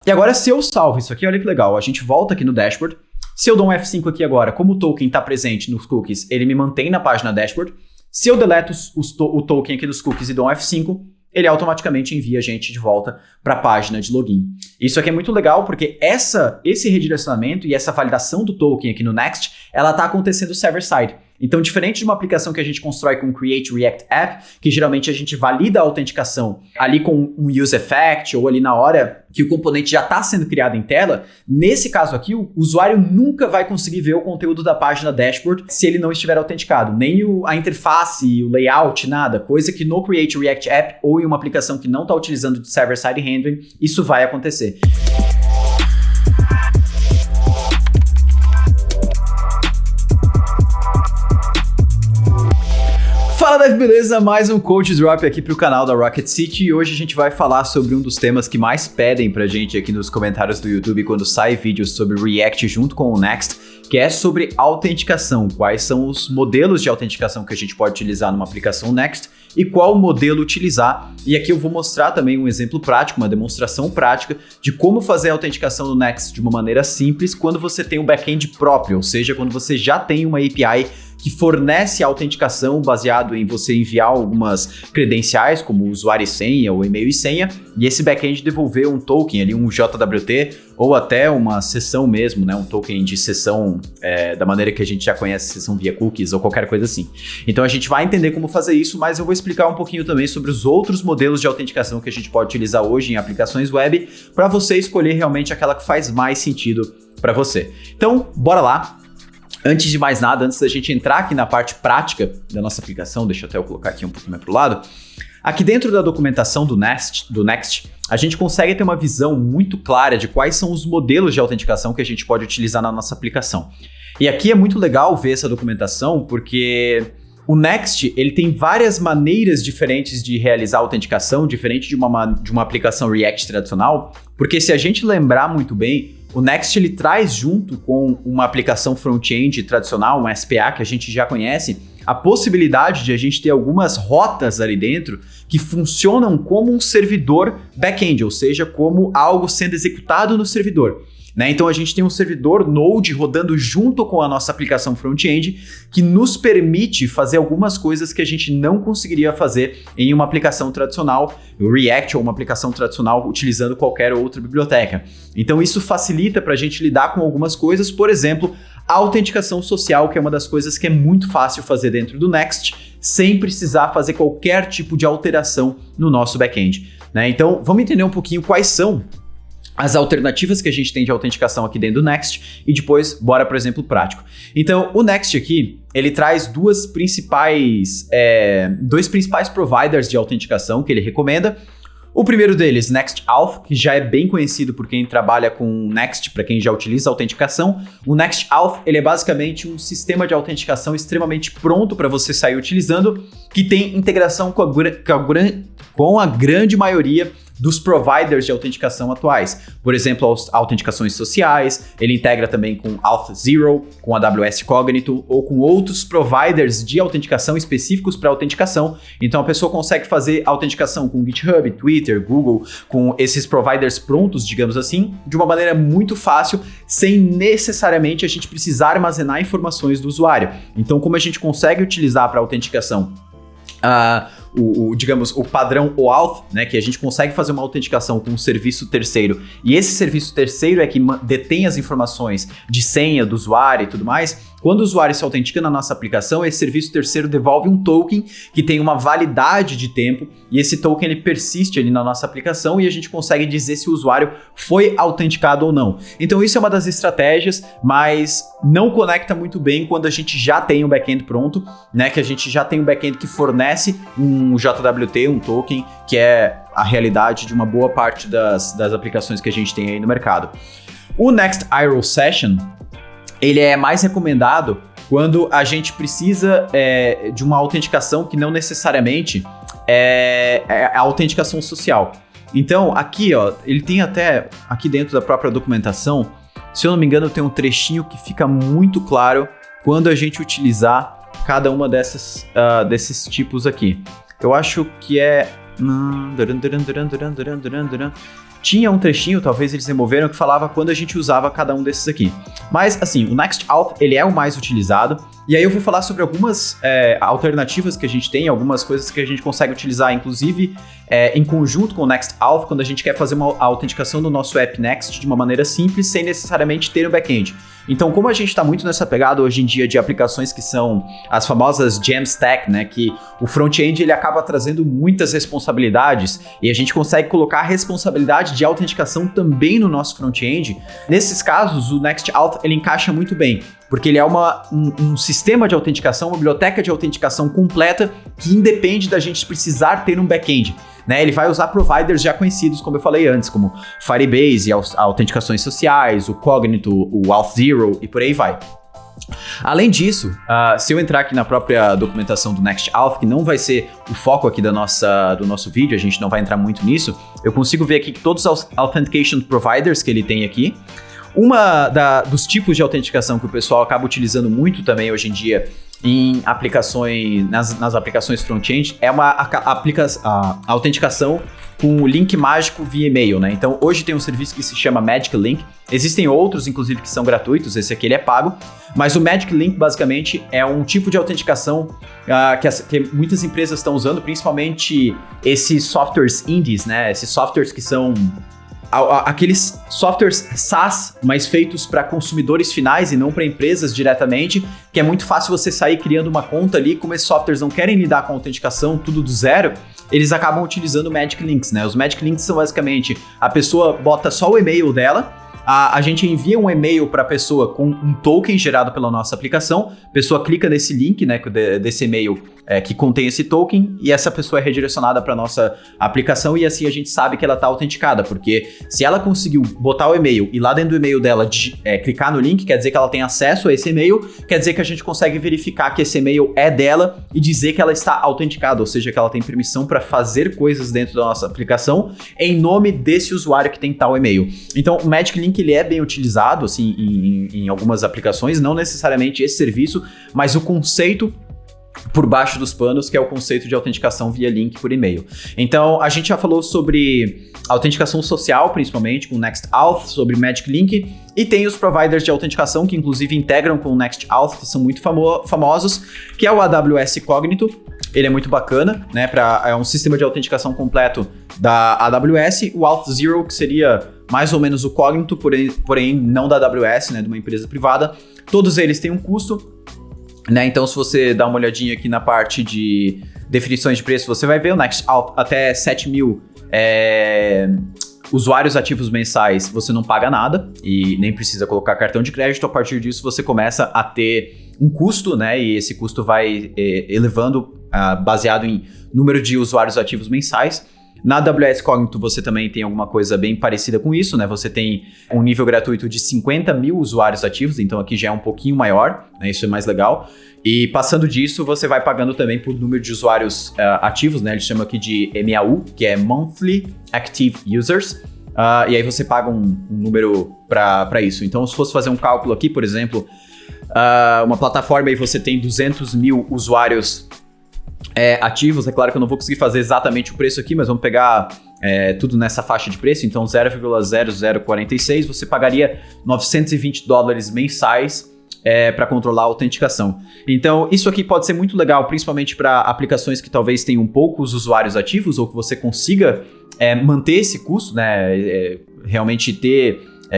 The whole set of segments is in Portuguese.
E agora, se eu salvo isso aqui, olha que legal, a gente volta aqui no dashboard. Se eu dou um F5 aqui agora, como o token está presente nos cookies, ele me mantém na página dashboard. Se eu deleto o token aqui dos cookies e dou um F5, ele automaticamente envia a gente de volta para a página de login. Isso aqui é muito legal porque esse redirecionamento e essa validação do token aqui no Next, ela está acontecendo server-side. Então, diferente de uma aplicação que a gente constrói com Create React App, que geralmente a gente valida a autenticação ali com um use effect ou ali na hora que o componente já está sendo criado em tela, nesse caso aqui, o usuário nunca vai conseguir ver o conteúdo da página dashboard se ele não estiver autenticado. Nem a interface, o layout, nada. Coisa que no Create React App ou em uma aplicação que não está utilizando de server-side rendering, isso vai acontecer. Fala, Dev, beleza? Mais um Code Drop aqui pro canal da Rocket City e hoje a gente vai falar sobre um dos temas que mais pedem pra gente aqui nos comentários do YouTube quando sai vídeos sobre React junto com o Next, que é sobre autenticação. Quais são os modelos de autenticação que a gente pode utilizar numa aplicação Next e qual modelo utilizar. E aqui eu vou mostrar também um exemplo prático, uma demonstração prática de como fazer a autenticação do Next de uma maneira simples quando você tem um back-end próprio, ou seja, quando você já tem uma API que fornece a autenticação baseado em você enviar algumas credenciais, como usuário e senha ou e-mail e senha, e esse back-end devolver um token ali, um JWT, ou até uma sessão mesmo, né? Um token de sessão da maneira que a gente já conhece, sessão via cookies ou qualquer coisa assim. Então a gente vai entender como fazer isso, mas eu vou explicar um pouquinho também sobre os outros modelos de autenticação que a gente pode utilizar hoje em aplicações web, para você escolher realmente aquela que faz mais sentido para você. Então, bora lá! Antes de mais nada, antes da gente entrar aqui na parte prática da nossa aplicação, deixa eu até colocar aqui um pouquinho mais para o lado. Aqui dentro da documentação do Next, a gente consegue ter uma visão muito clara de quais são os modelos de autenticação que a gente pode utilizar na nossa aplicação. E aqui é muito legal ver essa documentação porque o Next ele tem várias maneiras diferentes de realizar a autenticação, diferente de uma aplicação React tradicional, porque se a gente lembrar muito bem, o Next ele traz junto com uma aplicação front-end tradicional, um SPA que a gente já conhece, a possibilidade de a gente ter algumas rotas ali dentro que funcionam como um servidor back-end, ou seja, como algo sendo executado no servidor. Né? Então a gente tem um servidor Node rodando junto com a nossa aplicação front-end que nos permite fazer algumas coisas que a gente não conseguiria fazer em uma aplicação tradicional, React ou uma aplicação tradicional utilizando qualquer outra biblioteca. Então isso facilita para a gente lidar com algumas coisas, por exemplo, a autenticação social, que é uma das coisas que é muito fácil fazer dentro do Next, sem precisar fazer qualquer tipo de alteração no nosso back-end. Né? Então vamos entender um pouquinho quais são as alternativas que a gente tem de autenticação aqui dentro do Next e depois bora para o exemplo prático. Então, o Next aqui, ele traz dois principais providers de autenticação que ele recomenda. O primeiro deles, NextAuth, que já é bem conhecido por quem trabalha com Next, para quem já utiliza autenticação. O NextAuth, ele é basicamente um sistema de autenticação extremamente pronto para você sair utilizando, que tem integração com a grande maioria dos providers de autenticação atuais. Por exemplo, as autenticações sociais, ele integra também com Auth0, com AWS Cognito ou com outros providers de autenticação específicos para autenticação. Então a pessoa consegue fazer autenticação com GitHub, Twitter, Google, com esses providers prontos, digamos assim, de uma maneira muito fácil, sem necessariamente a gente precisar armazenar informações do usuário. Então, como a gente consegue utilizar para autenticação o padrão OAuth, né, que a gente consegue fazer uma autenticação com um serviço terceiro, e esse serviço terceiro é que detém as informações de senha do usuário e tudo mais. Quando o usuário se autentica na nossa aplicação, esse serviço terceiro devolve um token que tem uma validade de tempo, e esse token ele persiste ali na nossa aplicação e a gente consegue dizer se o usuário foi autenticado ou não. Então isso é uma das estratégias, mas não conecta muito bem quando a gente já tem um back-end pronto, né, que a gente já tem um back-end que fornece um JWT, um token, que é a realidade de uma boa parte das aplicações que a gente tem aí no mercado. O Next IRO Session, ele é mais recomendado quando a gente precisa de uma autenticação que não necessariamente é a autenticação social. Então, aqui, ó, ele tem até, aqui dentro da própria documentação, se eu não me engano, tem um trechinho que fica muito claro quando a gente utilizar cada uma desses tipos aqui. Eu acho que é... tinha um trechinho, talvez eles removeram, que falava quando a gente usava cada um desses aqui. Mas, assim, o NextAuth, ele é o mais utilizado. E aí eu vou falar sobre algumas alternativas que a gente tem, algumas coisas que a gente consegue utilizar, inclusive em conjunto com o NextAuth, quando a gente quer fazer uma autenticação do nosso app Next de uma maneira simples, sem necessariamente ter um back-end. Então, como a gente está muito nessa pegada hoje em dia de aplicações que são as famosas Jamstack, né, que o front-end ele acaba trazendo muitas responsabilidades e a gente consegue colocar a responsabilidade de autenticação também no nosso front-end. Nesses casos, o NextAuth ele encaixa muito bem, porque ele é um sistema de autenticação, uma biblioteca de autenticação completa que independe da gente precisar ter um back-end. Né, ele vai usar providers já conhecidos, como eu falei antes, como Firebase, autenticações sociais, o Cognito, o Auth0 e por aí vai. Além disso, se eu entrar aqui na própria documentação do NextAuth, que não vai ser o foco aqui do nosso vídeo, a gente não vai entrar muito nisso, eu consigo ver aqui que todos os Authentication Providers que ele tem aqui, dos tipos de autenticação que o pessoal acaba utilizando muito também hoje em dia em aplicações, nas aplicações front-end, é a autenticação com o link mágico via e-mail, né? Então, hoje tem um serviço que se chama Magic Link. Existem outros, inclusive, que são gratuitos. Esse aqui ele é pago. Mas o Magic Link, basicamente, é um tipo de autenticação que muitas empresas estão usando, principalmente esses softwares indies, né? Esses softwares que são aqueles softwares SaaS, mas feitos para consumidores finais e não para empresas diretamente, que é muito fácil você sair criando uma conta ali. Como esses softwares não querem lidar com autenticação, tudo do zero, eles acabam utilizando Magic Links, né? Os Magic Links são basicamente, a pessoa bota só o e-mail dela, a gente envia um e-mail para a pessoa com um token gerado pela nossa aplicação, a pessoa clica nesse link, né, desse e-mail que contém esse token, e essa pessoa é redirecionada para nossa aplicação, e assim a gente sabe que ela está autenticada, porque se ela conseguiu botar o e-mail e lá dentro do e-mail dela clicar no link, quer dizer que ela tem acesso a esse e-mail, quer dizer que a gente consegue verificar que esse e-mail é dela e dizer que ela está autenticada, ou seja, que ela tem permissão para fazer coisas dentro da nossa aplicação em nome desse usuário que tem tal e-mail. Então, o Magic Link ele é bem utilizado assim, em algumas aplicações, não necessariamente esse serviço, mas o conceito por baixo dos panos, que é o conceito de autenticação via link por e-mail. Então, a gente já falou sobre autenticação social, principalmente com o NextAuth, sobre Magic Link, e tem os providers de autenticação que inclusive integram com o NextAuth, que são muito famosos, que é o AWS Cognito. Ele é muito bacana, né? É um sistema de autenticação completo da AWS. O Auth0, que seria mais ou menos o Cognito, porém não da AWS, né? De uma empresa privada. Todos eles têm um custo, né? Então, se você dá uma olhadinha aqui na parte de definições de preço, você vai ver o NextAuth até 7 mil usuários ativos mensais, você não paga nada e nem precisa colocar cartão de crédito. A partir disso, você começa a ter um custo, né? E esse custo vai elevando baseado em número de usuários ativos mensais. Na AWS Cognito você também tem alguma coisa bem parecida com isso, né? Você tem um nível gratuito de 50 mil usuários ativos, então aqui já é um pouquinho maior, né? Isso é mais legal. E passando disso, você vai pagando também por número de usuários ativos, né? Eles chamam aqui de MAU, que é Monthly Active Users. E aí você paga um número para isso. Então, se fosse fazer um cálculo aqui, por exemplo, uma plataforma aí você tem 200 mil usuários ativos, é claro que eu não vou conseguir fazer exatamente o preço aqui, mas vamos pegar tudo nessa faixa de preço, então 0,0046, você pagaria $920 mensais para controlar a autenticação. Então, isso aqui pode ser muito legal, principalmente para aplicações que talvez tenham poucos usuários ativos ou que você consiga manter esse custo, né, realmente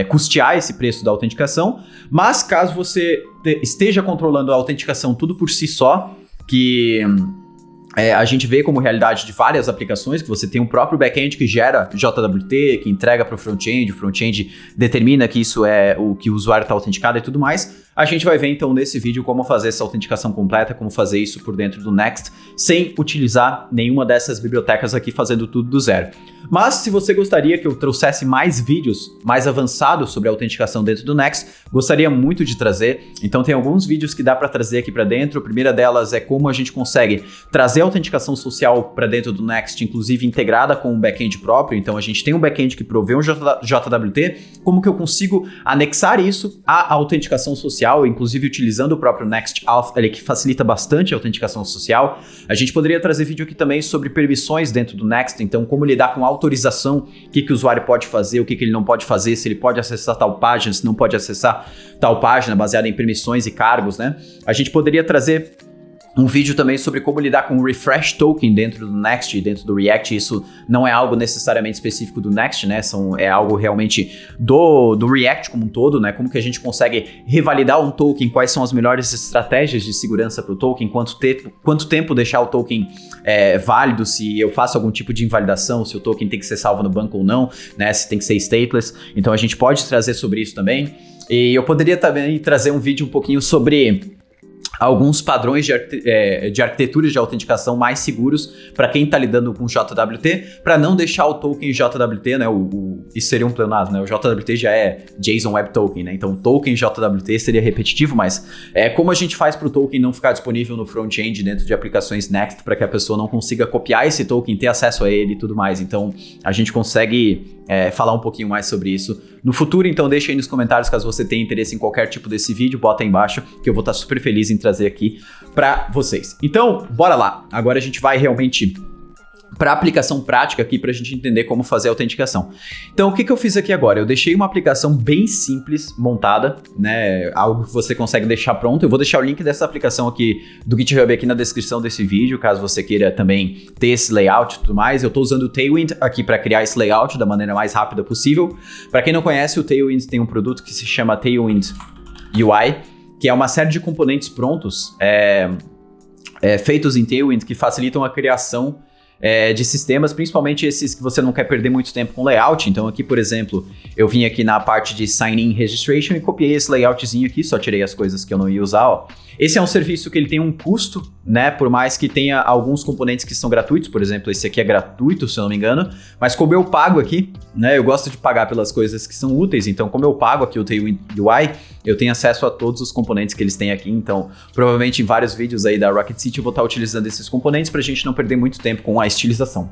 custear esse preço da autenticação, mas caso você esteja controlando a autenticação tudo por si só, que a gente vê como realidade de várias aplicações, que você tem um próprio back-end que gera JWT, que entrega para o front-end determina que isso é o que o usuário está autenticado e tudo mais. A gente vai ver então nesse vídeo como fazer essa autenticação completa, como fazer isso por dentro do Next, sem utilizar nenhuma dessas bibliotecas aqui, fazendo tudo do zero. Mas se você gostaria que eu trouxesse mais vídeos mais avançados sobre a autenticação dentro do Next, gostaria muito de trazer. Então tem alguns vídeos que dá para trazer aqui para dentro. A primeira delas é como a gente consegue trazer a autenticação social para dentro do Next, inclusive integrada com um back-end próprio. Então a gente tem um back-end que provê um JWT, como que eu consigo anexar isso à autenticação social social, inclusive utilizando o próprio NextAuth, ele que facilita bastante a autenticação social. A gente poderia trazer vídeo aqui também sobre permissões dentro do Next, então como lidar com autorização, o que o usuário pode fazer, o que ele não pode fazer, se ele pode acessar tal página, se não pode acessar tal página, baseada em permissões e cargos, né? A gente poderia trazer um vídeo também sobre como lidar com o refresh token dentro do Next e dentro do React. Isso não é algo necessariamente específico do Next, né? É algo realmente do React como um todo, né? Como que a gente consegue revalidar um token, quais são as melhores estratégias de segurança para o token, quanto tempo deixar o token válido, se eu faço algum tipo de invalidação, se o token tem que ser salvo no banco ou não, né? Se tem que ser stateless. Então a gente pode trazer sobre isso também. E eu poderia também trazer um vídeo um pouquinho sobre alguns padrões de arquiteturas de autenticação mais seguros para quem está lidando com JWT, para não deixar o token JWT, né? Isso seria um pleonasmo, né? O JWT já é JSON Web Token, né? Então o token JWT seria repetitivo, mas como a gente faz para o token não ficar disponível no front-end dentro de aplicações Next, para que a pessoa não consiga copiar esse token, ter acesso a ele e tudo mais. Então a gente consegue falar um pouquinho mais sobre isso no futuro. Então deixa aí nos comentários caso você tenha interesse em qualquer tipo desse vídeo, bota aí embaixo que eu vou estar super feliz em trazer aqui para vocês. Então, bora lá. Agora a gente vai realmente para a aplicação prática aqui para a gente entender como fazer a autenticação. Então, o que eu fiz aqui agora? Eu deixei uma aplicação bem simples montada, né? Algo que você consegue deixar pronto. Eu vou deixar o link dessa aplicação aqui do GitHub aqui na descrição desse vídeo, caso você queira também ter esse layout e tudo mais. Eu estou usando o Tailwind aqui para criar esse layout da maneira mais rápida possível. Para quem não conhece, o Tailwind tem um produto que se chama Tailwind UI, que é uma série de componentes prontos feitos em Tailwind que facilitam a criação de sistemas, principalmente esses que você não quer perder muito tempo com layout. Então aqui, por exemplo, eu vim aqui na parte de Sign In Registration e copiei esse layoutzinho aqui, só tirei as coisas que eu não ia usar, ó. Esse é um serviço que ele tem um custo, né, por mais que tenha alguns componentes que são gratuitos, por exemplo, esse aqui é gratuito, se eu não me engano, mas como eu pago aqui, né, eu gosto de pagar pelas coisas que são úteis, então como eu pago aqui o Tailwind UI, eu tenho acesso a todos os componentes que eles têm aqui, então provavelmente em vários vídeos aí da Rocket City eu vou estar utilizando esses componentes pra gente não perder muito tempo com a estilização.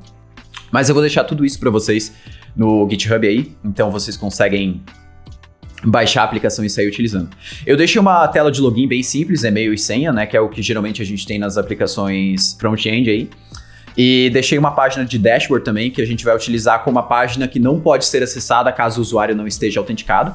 Mas eu vou deixar tudo isso pra vocês no GitHub aí, então vocês conseguem baixar a aplicação e sair utilizando. Eu deixei uma tela de login bem simples, e-mail e senha, né, que é o que geralmente a gente tem nas aplicações front-end aí. E deixei uma página de dashboard também, que a gente vai utilizar como uma página que não pode ser acessada caso o usuário não esteja autenticado.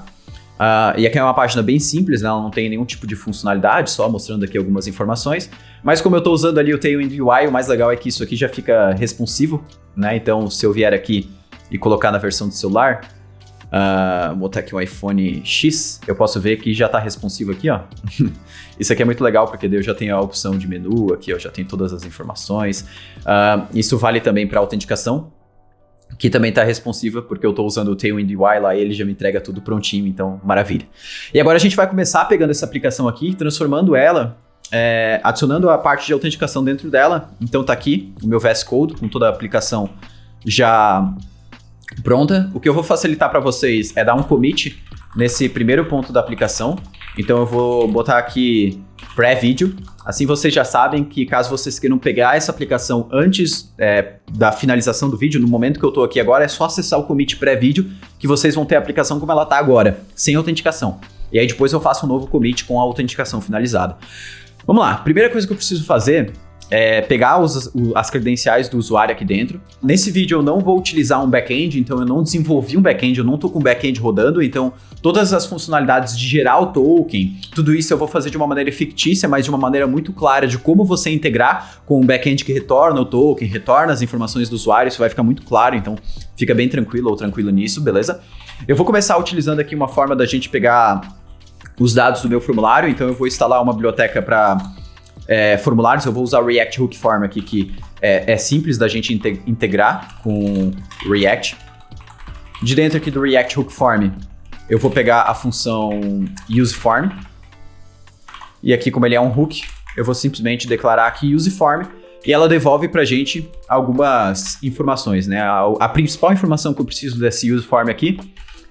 E aqui é uma página bem simples, né, ela não tem nenhum tipo de funcionalidade, só mostrando aqui algumas informações. Mas como eu estou usando ali o Tailwind UI, o mais legal é que isso aqui já fica responsivo, né? Então se eu vier aqui e colocar na versão do celular, vou botar aqui um iPhone X, eu posso ver que já está responsivo aqui, ó. Isso aqui é muito legal, porque daí eu já tenho a opção de menu aqui, ó, já tem todas as informações. Isso vale também para autenticação, que também está responsiva, porque eu estou usando o Tailwind UI lá, e ele já me entrega tudo prontinho, então maravilha. E agora a gente vai começar pegando essa aplicação aqui, transformando ela, adicionando a parte de autenticação dentro dela. Então tá aqui o meu VS Code, com toda a aplicação já pronta. O que eu vou facilitar para vocês é dar um commit nesse primeiro ponto da aplicação. Então eu vou botar aqui pré-vídeo. Assim vocês já sabem que caso vocês queiram pegar essa aplicação antes da finalização do vídeo, no momento que eu estou aqui agora, é só acessar o commit pré-vídeo que vocês vão ter a aplicação como ela está agora, sem autenticação. E aí depois eu faço um novo commit com a autenticação finalizada. Vamos lá, primeira coisa que eu preciso fazer é pegar as credenciais do usuário aqui dentro. Nesse vídeo eu não vou utilizar um back-end, então eu não desenvolvi um back-end, eu não estou com um back-end rodando, então todas as funcionalidades de gerar o token, tudo isso eu vou fazer de uma maneira fictícia, mas de uma maneira muito clara de como você integrar com um back-end que retorna o token, retorna as informações do usuário, isso vai ficar muito claro, então fica bem tranquilo ou tranquilo nisso, beleza? Eu vou começar utilizando aqui uma forma da gente pegar os dados do meu formulário, então eu vou instalar uma biblioteca para formulários. Eu vou usar o React Hook Form aqui, que é simples da gente integrar com React. De dentro aqui do React Hook Form, eu vou pegar a função useForm. E aqui, como ele é um hook, eu vou simplesmente declarar aqui useForm e ela devolve pra gente algumas informações, né? A principal informação que eu preciso desse useForm aqui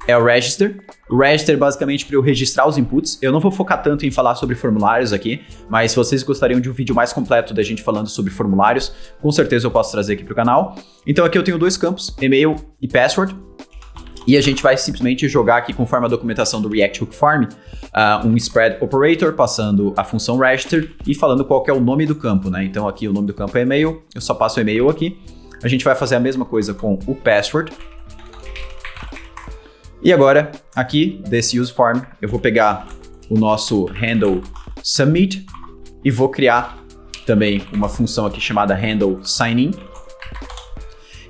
é o register. O register basicamente para eu registrar os inputs. Eu não vou focar tanto em falar sobre formulários aqui, mas se vocês gostariam de um vídeo mais completo da gente falando sobre formulários, com certeza eu posso trazer aqui para o canal. Então aqui eu tenho dois campos, e-mail e password. E a gente vai simplesmente jogar aqui, conforme a documentação do React Hook Form, um spread operator, passando a função register e falando qual que é o nome do campo, né? Então aqui o nome do campo é e-mail, eu só passo o e-mail aqui. A gente vai fazer a mesma coisa com o password. E agora, aqui desse use form, eu vou pegar o nosso handle submit e vou criar também uma função aqui chamada handle signin.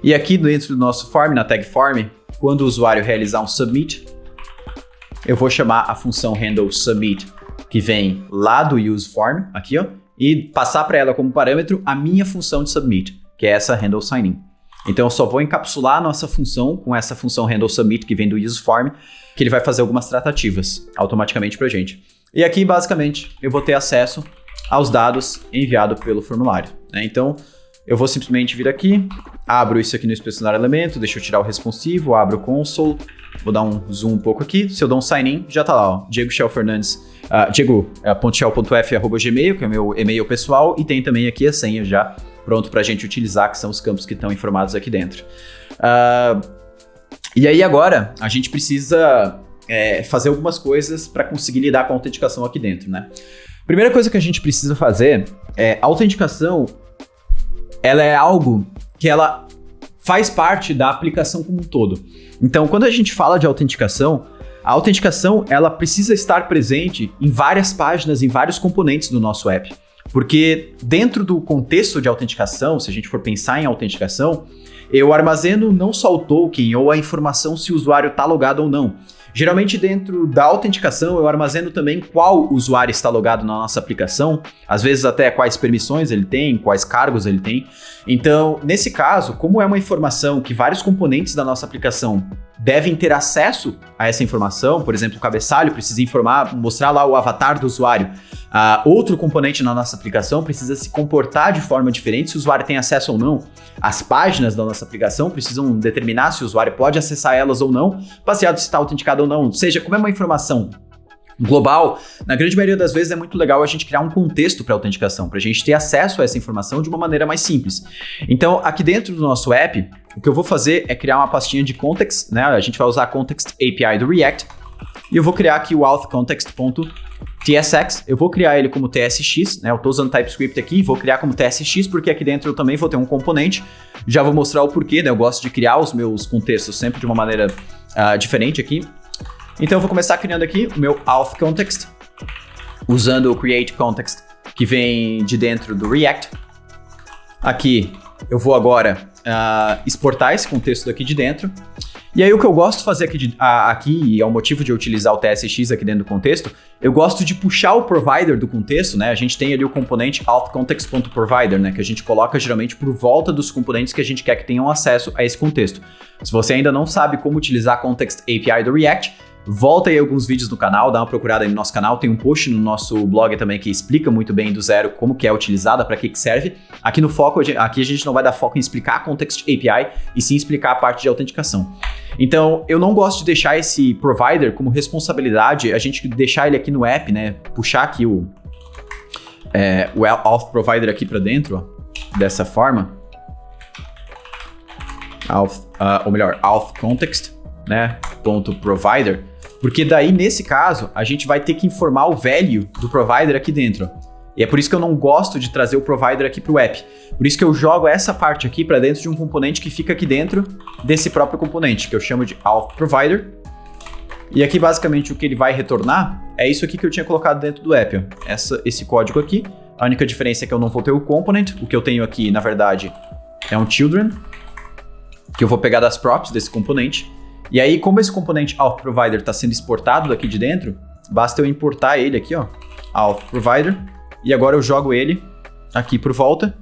E aqui dentro do nosso form, na tag form, quando o usuário realizar um submit, eu vou chamar a função handle submit, que vem lá do use form, aqui, ó, e passar para ela como parâmetro a minha função de submit, que é essa handle signin. Então eu só vou encapsular a nossa função com essa função handle submit que vem do use form, que ele vai fazer algumas tratativas automaticamente para a gente. E aqui, basicamente, eu vou ter acesso aos dados enviados pelo formulário, né? Então, eu vou simplesmente vir aqui, abro isso aqui no inspecionar elemento, deixa eu tirar o responsivo, abro o console, vou dar um zoom um pouco aqui. Se eu dou um sign in, já tá lá, ó, Diego Shell Fernandes, diego.shell.f@gmail, que é o meu e-mail pessoal, e tem também aqui a senha já pronto pra gente utilizar, que são os campos que estão informados aqui dentro. E aí agora, a gente precisa fazer algumas coisas para conseguir lidar com a autenticação aqui dentro, né? Primeira coisa que a gente precisa fazer é a autenticação. Ela é algo que ela faz parte da aplicação como um todo. Então, quando a gente fala de autenticação, a autenticação ela precisa estar presente em várias páginas, em vários componentes do nosso app. Porque dentro do contexto de autenticação, se a gente for pensar em autenticação, eu armazeno não só o token ou a informação se o usuário está logado ou não. Geralmente dentro da autenticação eu armazeno também qual usuário está logado na nossa aplicação, às vezes até quais permissões ele tem, quais cargos ele tem. Então, nesse caso, como é uma informação que vários componentes da nossa aplicação devem ter acesso a essa informação, por exemplo, o cabeçalho precisa mostrar lá o avatar do usuário. Outro componente na nossa aplicação precisa se comportar de forma diferente se o usuário tem acesso ou não. As páginas da nossa aplicação precisam determinar se o usuário pode acessar elas ou não, baseado se está autenticado ou não. Ou seja, como é uma informação global, na grande maioria das vezes é muito legal a gente criar um contexto para autenticação, para a gente ter acesso a essa informação de uma maneira mais simples. Então, aqui dentro do nosso app, o que eu vou fazer é criar uma pastinha de context, né? A gente vai usar a Context API do React, e eu vou criar aqui o authcontext.tsx, eu vou criar ele como TSX, né? Eu estou usando TypeScript aqui, vou criar como TSX, porque aqui dentro eu também vou ter um componente, já vou mostrar o porquê, né? Eu gosto de criar os meus contextos sempre de uma maneira diferente aqui. Então eu vou começar criando aqui o meu authContext, usando o createContext, que vem de dentro do React. Aqui eu vou agora exportar esse contexto daqui de dentro. E aí o que eu gosto de fazer aqui, e é o motivo de eu utilizar o TSX aqui dentro do contexto, eu gosto de puxar o provider do contexto, né? A gente tem ali o componente authContext.provider, né? Que a gente coloca geralmente por volta dos componentes que a gente quer que tenham acesso a esse contexto. Se você ainda não sabe como utilizar a Context API do React, volta aí alguns vídeos no canal, dá uma procurada aí no nosso canal, tem um post no nosso blog também que explica muito bem do zero como que é utilizada, para que serve. Aqui no foco, aqui a gente não vai dar foco em explicar a Context API, e sim explicar a parte de autenticação. Então, eu não gosto de deixar esse provider como responsabilidade, a gente deixar ele aqui no app, né, puxar aqui o auth provider aqui para dentro, ó, dessa forma, ou melhor, authContext, né, .provider, porque daí, nesse caso, a gente vai ter que informar o value do provider aqui dentro. E é por isso que eu não gosto de trazer o provider aqui para o app. Por isso que eu jogo essa parte aqui para dentro de um componente que fica aqui dentro desse próprio componente, que eu chamo de auth provider. E aqui, basicamente, o que ele vai retornar é isso aqui que eu tinha colocado dentro do app, ó. Esse código aqui. A única diferença é que eu não vou ter o component. O que eu tenho aqui, na verdade, é um children, que eu vou pegar das props desse componente. E aí, como esse componente auth provider está sendo exportado daqui de dentro, basta eu importar ele aqui, ó, auth provider, e agora eu jogo ele aqui por volta.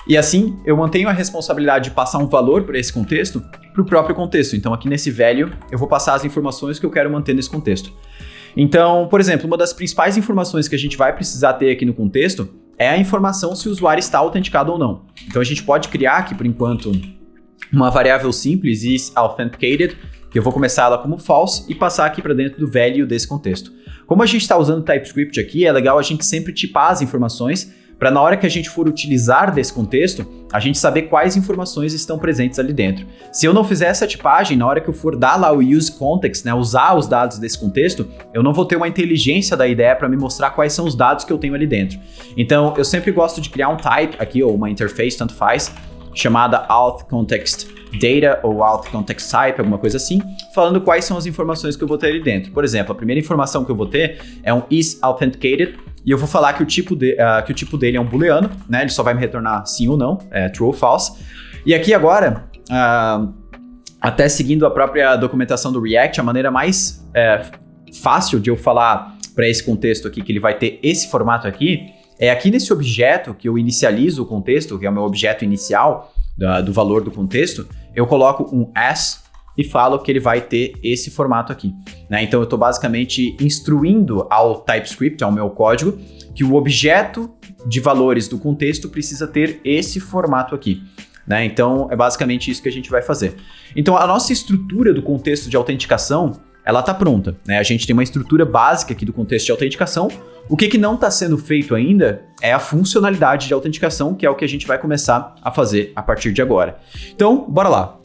E assim, eu mantenho a responsabilidade de passar um valor para esse contexto para o próprio contexto. Então, aqui nesse value, eu vou passar as informações que eu quero manter nesse contexto. Então, por exemplo, uma das principais informações que a gente vai precisar ter aqui no contexto é a informação se o usuário está autenticado ou não. Então, a gente pode criar aqui, por enquanto, uma variável simples, isAuthenticated, que eu vou começar ela como false e passar aqui para dentro do value desse contexto. Como a gente está usando TypeScript aqui, é legal a gente sempre tipar as informações para na hora que a gente for utilizar desse contexto, a gente saber quais informações estão presentes ali dentro. Se eu não fizer essa tipagem, na hora que eu for dar lá o use context, né, usar os dados desse contexto, eu não vou ter uma inteligência da ideia para me mostrar quais são os dados que eu tenho ali dentro. Então, eu sempre gosto de criar um type aqui, ou uma interface, tanto faz, chamada auth context data ou auth context type, alguma coisa assim, falando quais são as informações que eu vou ter ali dentro. Por exemplo, a primeira informação que eu vou ter é um is authenticated, e eu vou falar que o tipo dele é um booleano, né? Ele só vai me retornar sim ou não, true ou false. E aqui agora, até seguindo a própria documentação do React, a maneira mais fácil de eu falar para esse contexto aqui que ele vai ter esse formato aqui, é aqui nesse objeto que eu inicializo o contexto, que é o meu objeto inicial do valor do contexto, eu coloco um as e falo que ele vai ter esse formato aqui, né? Então eu estou basicamente instruindo ao TypeScript, ao meu código, que o objeto de valores do contexto precisa ter esse formato aqui, né? Então é basicamente isso que a gente vai fazer. Então a nossa estrutura do contexto de autenticação, ela está pronta, né? A gente tem uma estrutura básica aqui do contexto de autenticação. O que não está sendo feito ainda é a funcionalidade de autenticação, que é o que a gente vai começar a fazer a partir de agora. Então, bora lá.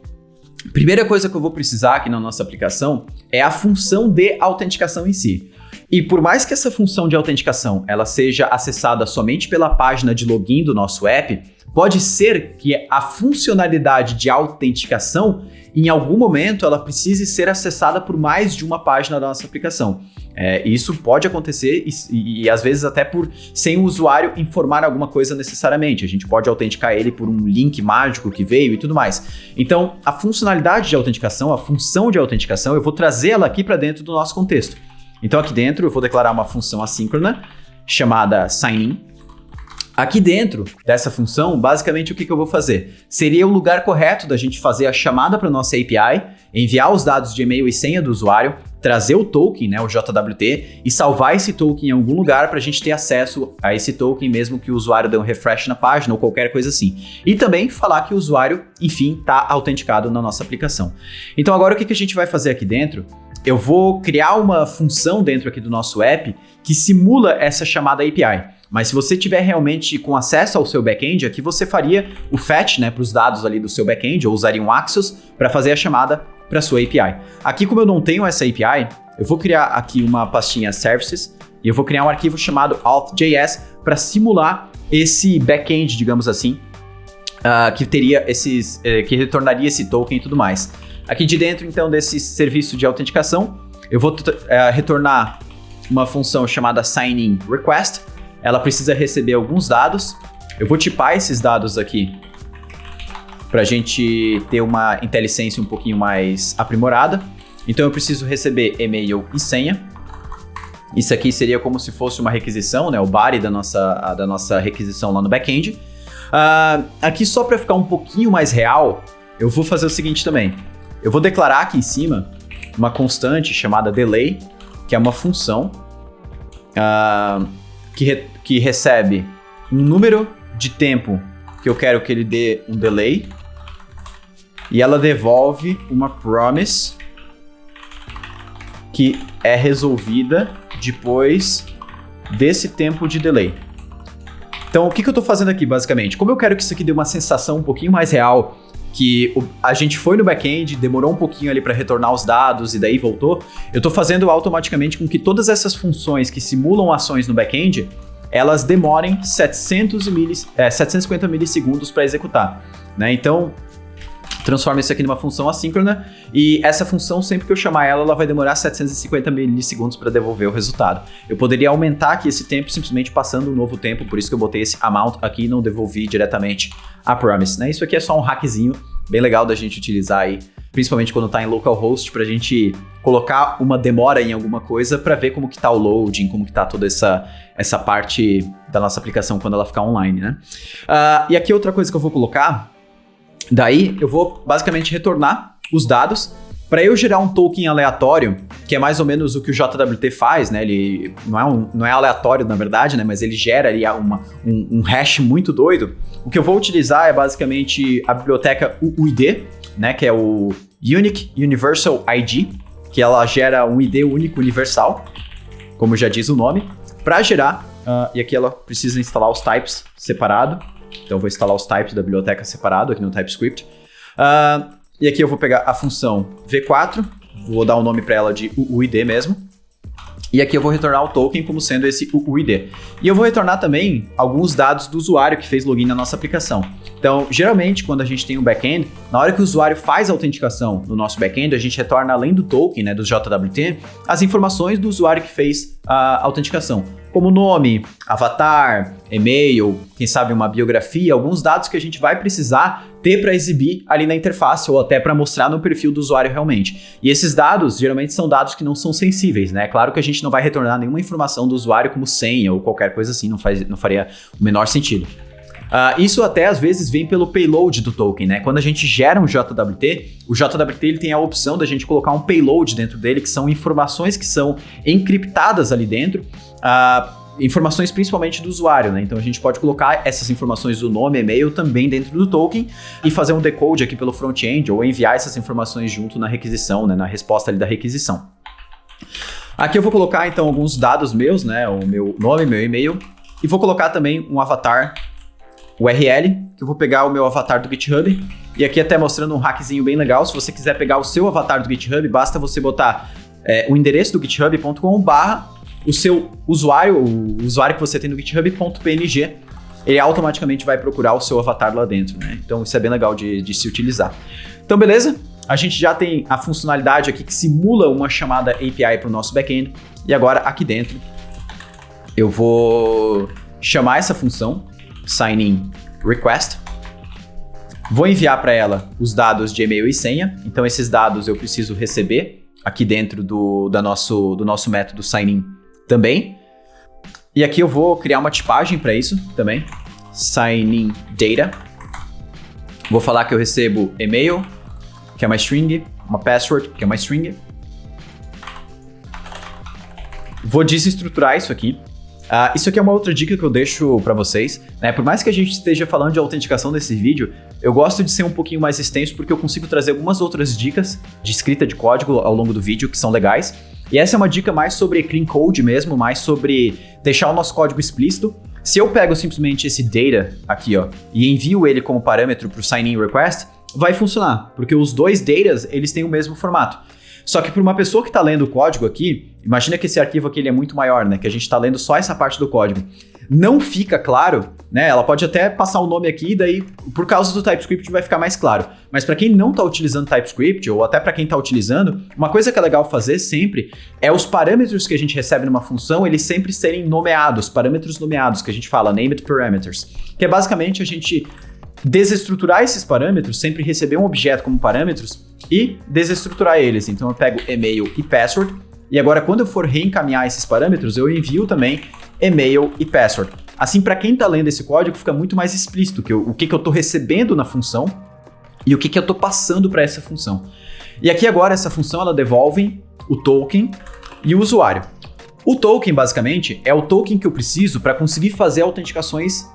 Primeira coisa que eu vou precisar aqui na nossa aplicação é a função de autenticação em si. E por mais que essa função de autenticação ela seja acessada somente pela página de login do nosso app, pode ser que a funcionalidade de autenticação, em algum momento, ela precise ser acessada por mais de uma página da nossa aplicação. Isso pode acontecer e às vezes até sem o usuário informar alguma coisa necessariamente. A gente pode autenticar ele por um link mágico que veio e tudo mais. Então, a funcionalidade de autenticação, a função de autenticação, eu vou trazer ela aqui para dentro do nosso contexto. Então, aqui dentro eu vou declarar uma função assíncrona chamada signin. Aqui dentro dessa função, basicamente o que eu vou fazer? Seria o lugar correto da gente fazer a chamada para a nossa API, enviar os dados de e-mail e senha do usuário, trazer o token, né, o JWT, e salvar esse token em algum lugar para a gente ter acesso a esse token mesmo que o usuário dê um refresh na página ou qualquer coisa assim. E também falar que o usuário, enfim, está autenticado na nossa aplicação. Então agora o que a gente vai fazer aqui dentro? Eu vou criar uma função dentro aqui do nosso app que simula essa chamada API. Mas se você tiver realmente com acesso ao seu back-end, aqui você faria o fetch, né, para os dados ali do seu back-end, ou usaria um Axios para fazer a chamada para a sua API. Aqui, como eu não tenho essa API, eu vou criar aqui uma pastinha services e eu vou criar um arquivo chamado auth.js para simular esse back-end, digamos assim, que teria que retornaria esse token e tudo mais. Aqui de dentro, então, desse serviço de autenticação, eu vou retornar uma função chamada signInRequest. Ela precisa receber alguns dados. Eu vou tipar esses dados aqui para a gente ter uma IntelliSense um pouquinho mais aprimorada. Então eu preciso receber e-mail e senha. Isso aqui seria como se fosse uma requisição, né? O body da nossa requisição lá no back-end. Aqui só para ficar um pouquinho mais real, eu vou fazer o seguinte também. Eu vou declarar aqui em cima uma constante chamada delay, que é uma função que recebe um número de tempo que eu quero que ele dê um delay, e ela devolve uma promise que é resolvida depois desse tempo de delay. Então, o que eu estou fazendo aqui, basicamente? Como eu quero que isso aqui dê uma sensação um pouquinho mais real, que a gente foi no back-end, demorou um pouquinho ali para retornar os dados e daí voltou, eu estou fazendo automaticamente com que todas essas funções que simulam ações no back-end, elas demorem 750 milissegundos para executar, né? Então, transforma isso aqui numa função assíncrona e essa função, sempre que eu chamar ela, ela vai demorar 750 milissegundos para devolver o resultado. Eu poderia aumentar aqui esse tempo simplesmente passando um novo tempo, por isso que eu botei esse amount aqui e não devolvi diretamente a promise, né? Isso aqui é só um hackzinho bem legal da gente utilizar aí, principalmente quando está em localhost, para a gente colocar uma demora em alguma coisa para ver como que está o loading, como que está toda essa parte da nossa aplicação quando ela ficar online, né? E aqui outra coisa que eu vou colocar, daí eu vou basicamente retornar os dados para eu gerar um token aleatório, que é mais ou menos o que o JWT faz, né? Ele não é aleatório na verdade, né? Mas ele gera ali um hash muito doido. O que eu vou utilizar é basicamente a biblioteca UID, né? Que é o Unique Universal ID, que ela gera um ID único universal, como já diz o nome, para gerar e aqui ela precisa instalar os types separado. Então eu vou instalar os types da biblioteca separado aqui no TypeScript. E aqui eu vou pegar a função v4, vou dar um nome para ela de UUID mesmo. E aqui eu vou retornar o token como sendo esse UUID. E eu vou retornar também alguns dados do usuário que fez login na nossa aplicação. Então, geralmente, quando a gente tem um back-end, na hora que o usuário faz a autenticação no nosso back-end, a gente retorna, além do token, né, do JWT, as informações do usuário que fez a autenticação. Como nome, avatar, e-mail, quem sabe uma biografia, alguns dados que a gente vai precisar ter para exibir ali na interface ou até para mostrar no perfil do usuário realmente. E esses dados, geralmente, são dados que não são sensíveis, né? Claro que a gente não vai retornar nenhuma informação do usuário como senha ou qualquer coisa assim, não faria o menor sentido. Isso até às vezes vem pelo payload do token, né? Quando a gente gera um JWT, o JWT ele tem a opção da gente colocar um payload dentro dele, que são informações que são encriptadas ali dentro, informações principalmente do usuário, né? Então a gente pode colocar essas informações do nome, e-mail também dentro do token e fazer um decode aqui pelo front-end ou enviar essas informações junto na requisição, né? Na resposta ali da requisição. Aqui eu vou colocar então alguns dados meus, né? O meu nome, meu e-mail, e vou colocar também um avatar URL, que eu vou pegar o meu avatar do GitHub, e aqui até mostrando um hackzinho bem legal. Se você quiser pegar o seu avatar do GitHub, basta você botar o endereço do github.com/ o seu usuário, o usuário que você tem no github.png, ele automaticamente vai procurar o seu avatar lá dentro, né? Então isso é bem legal de se utilizar. Então beleza? A gente já tem a funcionalidade aqui que simula uma chamada API para o nosso back-end, e agora aqui dentro eu vou chamar essa função sign-in request, vou enviar para ela os dados de e-mail e senha. Então esses dados eu preciso receber aqui dentro do nosso método sign-in também. E aqui eu vou criar uma tipagem para isso também, sign-in data. Vou falar que eu recebo e-mail, que é uma string, uma password, que é uma string. Vou desestruturar isso aqui. Isso aqui é uma outra dica que eu deixo para vocês, né? Por mais que a gente esteja falando de autenticação nesse vídeo, eu gosto de ser um pouquinho mais extenso porque eu consigo trazer algumas outras dicas de escrita de código ao longo do vídeo que são legais. E essa é uma dica mais sobre clean code mesmo, mais sobre deixar o nosso código explícito. Se eu pego simplesmente esse data aqui, ó, e envio ele como parâmetro para o sign-in request, vai funcionar, porque os dois datas, eles têm o mesmo formato. Só que para uma pessoa que está lendo o código aqui, imagina que esse arquivo aqui ele é muito maior, né? Que a gente está lendo só essa parte do código. Não fica claro, né? Ela pode até passar o nome aqui, daí por causa do TypeScript vai ficar mais claro. Mas para quem não está utilizando TypeScript, ou até para quem está utilizando, uma coisa que é legal fazer sempre é os parâmetros que a gente recebe numa função, eles sempre serem nomeados, parâmetros nomeados, que a gente fala named parameters. Que é basicamente a gente desestruturar esses parâmetros, sempre receber um objeto como parâmetros e desestruturar eles. Então eu pego e-mail e password, e agora quando eu for reencaminhar esses parâmetros, eu envio também e-mail e password. Assim, para quem está lendo esse código, fica muito mais explícito o que eu estou recebendo na função e o que eu estou passando para essa função. E aqui agora essa função ela devolve o token e o usuário. O token, basicamente, é o token que eu preciso para conseguir fazer autenticações,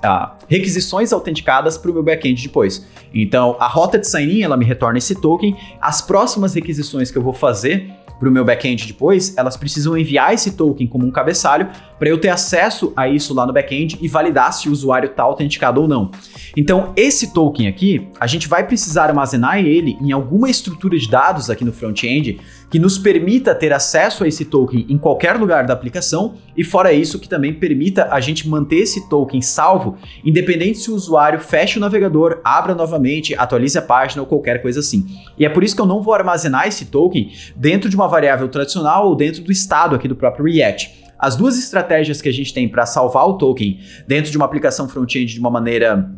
requisições autenticadas para o meu back-end depois. Então, a rota de sign-in, ela me retorna esse token. As próximas requisições que eu vou fazer para o meu back-end depois, elas precisam enviar esse token como um cabeçalho para eu ter acesso a isso lá no back-end e validar se o usuário está autenticado ou não. Então, esse token aqui, a gente vai precisar armazenar ele em alguma estrutura de dados aqui no front-end que nos permita ter acesso a esse token em qualquer lugar da aplicação e, fora isso, que também permita a gente manter esse token salvo, independente se o usuário feche o navegador, abra novamente, atualize a página ou qualquer coisa assim. E é por isso que eu não vou armazenar esse token dentro de uma variável tradicional ou dentro do estado aqui do próprio React. As duas estratégias que a gente tem para salvar o token dentro de uma aplicação front-end de uma maneira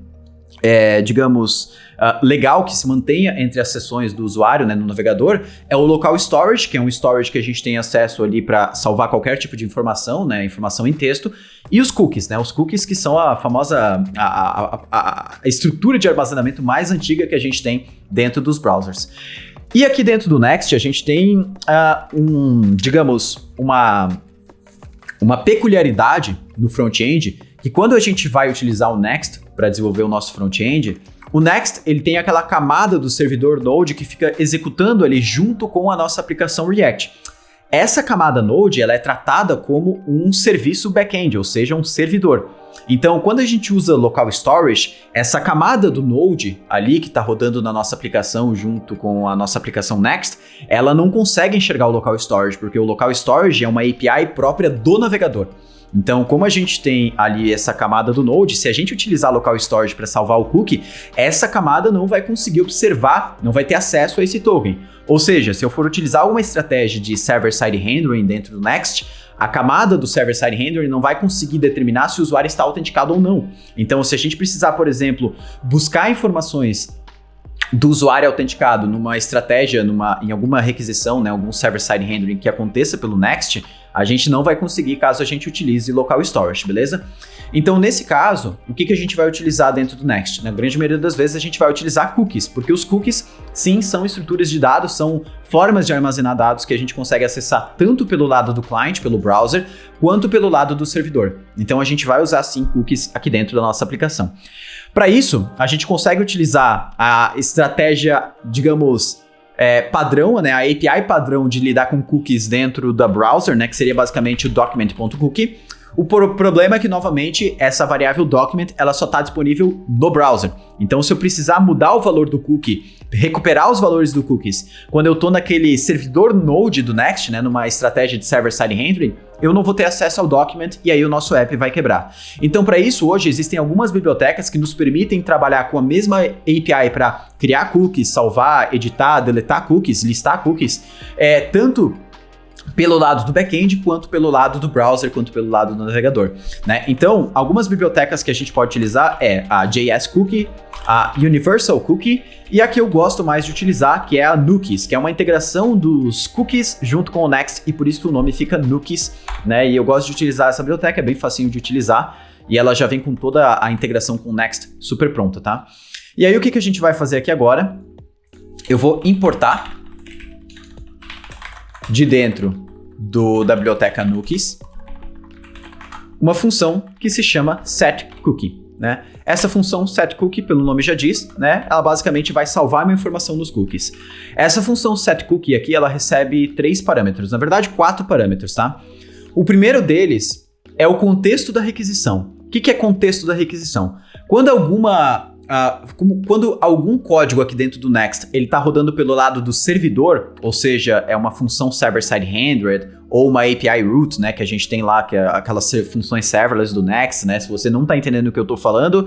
digamos, legal, que se mantenha entre as sessões do usuário, né, no navegador, é o local storage, que é um storage que a gente tem acesso ali para salvar qualquer tipo de informação, né, informação em texto, e os cookies, né, os cookies que são a famosa a estrutura de armazenamento mais antiga que a gente tem dentro dos browsers. E aqui dentro do Next a gente tem digamos, uma peculiaridade no front-end, que quando a gente vai utilizar o Next para desenvolver o nosso front-end, o Next ele tem aquela camada do servidor Node que fica executando ali junto com a nossa aplicação React. essa camada Node ela é tratada como um serviço back-end, ou seja, um servidor. Então, quando a gente usa local storage, essa camada do Node ali que está rodando na nossa aplicação junto com a nossa aplicação Next, ela não consegue enxergar o local storage, porque o local storage é uma API própria do navegador. Então, como a gente tem ali essa camada do Node, se a gente utilizar local storage para salvar o cookie, essa camada não vai conseguir observar, não vai ter acesso a esse token. Ou seja, se eu for utilizar alguma estratégia de server-side rendering dentro do Next, a camada do server-side rendering não vai conseguir determinar se o usuário está autenticado ou não. Então, se a gente precisar, por exemplo, buscar informações do usuário autenticado numa estratégia, em alguma requisição, né, algum server-side rendering que aconteça pelo Next, a gente não vai conseguir caso a gente utilize local storage, beleza? Então, nesse caso, o que a gente vai utilizar dentro do Next? Na grande maioria das vezes, a gente vai utilizar cookies, porque os cookies, sim, são estruturas de dados, são formas de armazenar dados que a gente consegue acessar tanto pelo lado do cliente, pelo browser, quanto pelo lado do servidor. Então, a gente vai usar, sim, cookies aqui dentro da nossa aplicação. Para isso, a gente consegue utilizar a estratégia, digamos, padrão, né, a API padrão de lidar com cookies dentro da browser, né, que seria basicamente o document.cookie. O problema é que, novamente, essa variável document, ela só está disponível no browser. Então, se eu precisar mudar o valor do cookie, recuperar os valores do cookies, quando eu estou naquele servidor Node do Next, né, numa estratégia de server-side rendering, eu não vou ter acesso ao document e aí o nosso app vai quebrar. Então, para isso, hoje, existem algumas bibliotecas que nos permitem trabalhar com a mesma API para criar cookies, salvar, editar, deletar cookies, listar cookies, tanto pelo lado do back-end, quanto pelo lado do browser, quanto pelo lado do navegador, né? Então, algumas bibliotecas que a gente pode utilizar é a JS Cookie, a Universal Cookie e a que eu gosto mais de utilizar, que é a Nookies, que é uma integração dos cookies junto com o Next e por isso que o nome fica Nookies, né? E eu gosto de utilizar essa biblioteca, é bem facinho de utilizar e ela já vem com toda a integração com o Next super pronta, tá? E aí o que a gente vai fazer aqui agora? Eu vou importar de dentro da biblioteca Nookies uma função que se chama setCookie, né? Essa função setCookie, pelo nome já diz, né? Ela basicamente vai salvar uma informação nos cookies. Essa função setCookie aqui, ela recebe 3 parâmetros, na verdade 4 parâmetros, tá? O primeiro deles é o contexto da requisição. O que é contexto da requisição? Quando algum código aqui dentro do Next ele está rodando pelo lado do servidor, ou seja, é uma função server-side rendered ou uma API root, né, que a gente tem lá, que é aquelas funções serverless do Next, né? Se você não está entendendo o que eu estou falando,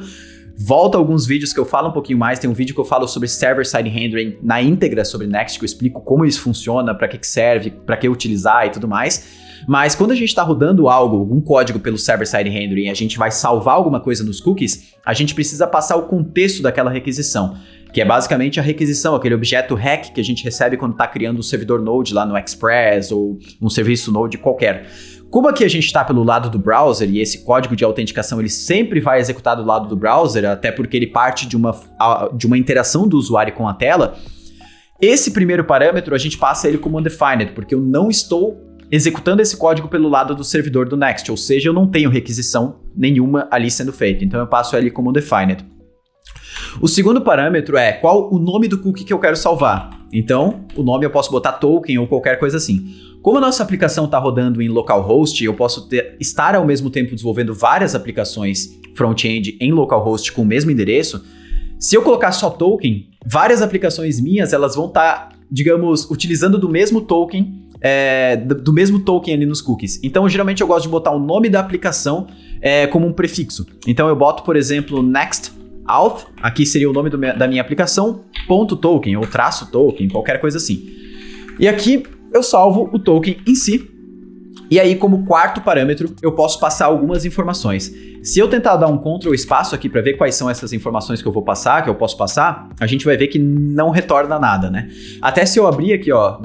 volta a alguns vídeos que eu falo um pouquinho mais. Tem um vídeo que eu falo sobre server-side rendering na íntegra sobre Next, que eu explico como isso funciona, para que serve, para que utilizar e tudo mais. Mas quando a gente está rodando algum código pelo server-side rendering e a gente vai salvar alguma coisa nos cookies, a gente precisa passar o contexto daquela requisição, que é basicamente a requisição, aquele objeto REC que a gente recebe quando está criando um servidor Node lá no Express ou um serviço Node qualquer. Como aqui a gente está pelo lado do browser e esse código de autenticação ele sempre vai executar do lado do browser, até porque ele parte de uma interação do usuário com a tela, esse primeiro parâmetro a gente passa ele como undefined, porque eu não estou executando esse código pelo lado do servidor do Next, ou seja, eu não tenho requisição nenhuma ali sendo feita, então eu passo ele como undefined. O segundo parâmetro é qual o nome do cookie que eu quero salvar. Então, o nome eu posso botar token ou qualquer coisa assim. Como a nossa aplicação está rodando em localhost, eu posso estar ao mesmo tempo desenvolvendo várias aplicações front-end em localhost com o mesmo endereço. Se eu colocar só token, várias aplicações minhas elas vão estar, digamos, utilizando do mesmo token ali nos cookies. Então, geralmente eu gosto de botar o nome da aplicação como um prefixo. Então, eu boto, por exemplo, next auth, aqui seria o nome da minha aplicação, ponto token ou traço token, qualquer coisa assim. E aqui eu salvo o token em si. E aí, como quarto parâmetro, eu posso passar algumas informações. Se eu tentar dar um Ctrl espaço aqui para ver quais são essas informações que eu posso passar, a gente vai ver que não retorna nada, né? Até se eu abrir aqui, ó,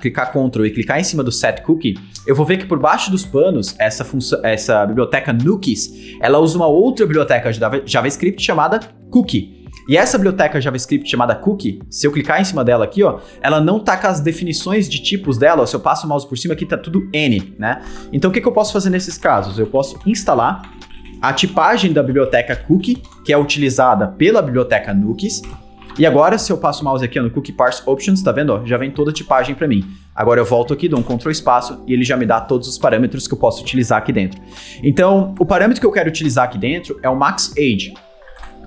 clicar Ctrl e clicar em cima do setCookie, eu vou ver que por baixo dos panos, essa biblioteca Nookies, ela usa uma outra biblioteca de JavaScript chamada Cookie. E essa biblioteca JavaScript chamada Cookie, se eu clicar em cima dela aqui, ó, ela não tá com as definições de tipos dela. Se eu passo o mouse por cima aqui, tá tudo N, né? Então, o que eu posso fazer nesses casos? Eu posso instalar a tipagem da biblioteca Cookie, que é utilizada pela biblioteca Nookies. E agora, se eu passo o mouse aqui no Cookie Parse Options, tá vendo? Já vem toda a tipagem para mim. Agora eu volto aqui, dou um Ctrl espaço e ele já me dá todos os parâmetros que eu posso utilizar aqui dentro. Então, o parâmetro que eu quero utilizar aqui dentro é o Max Age,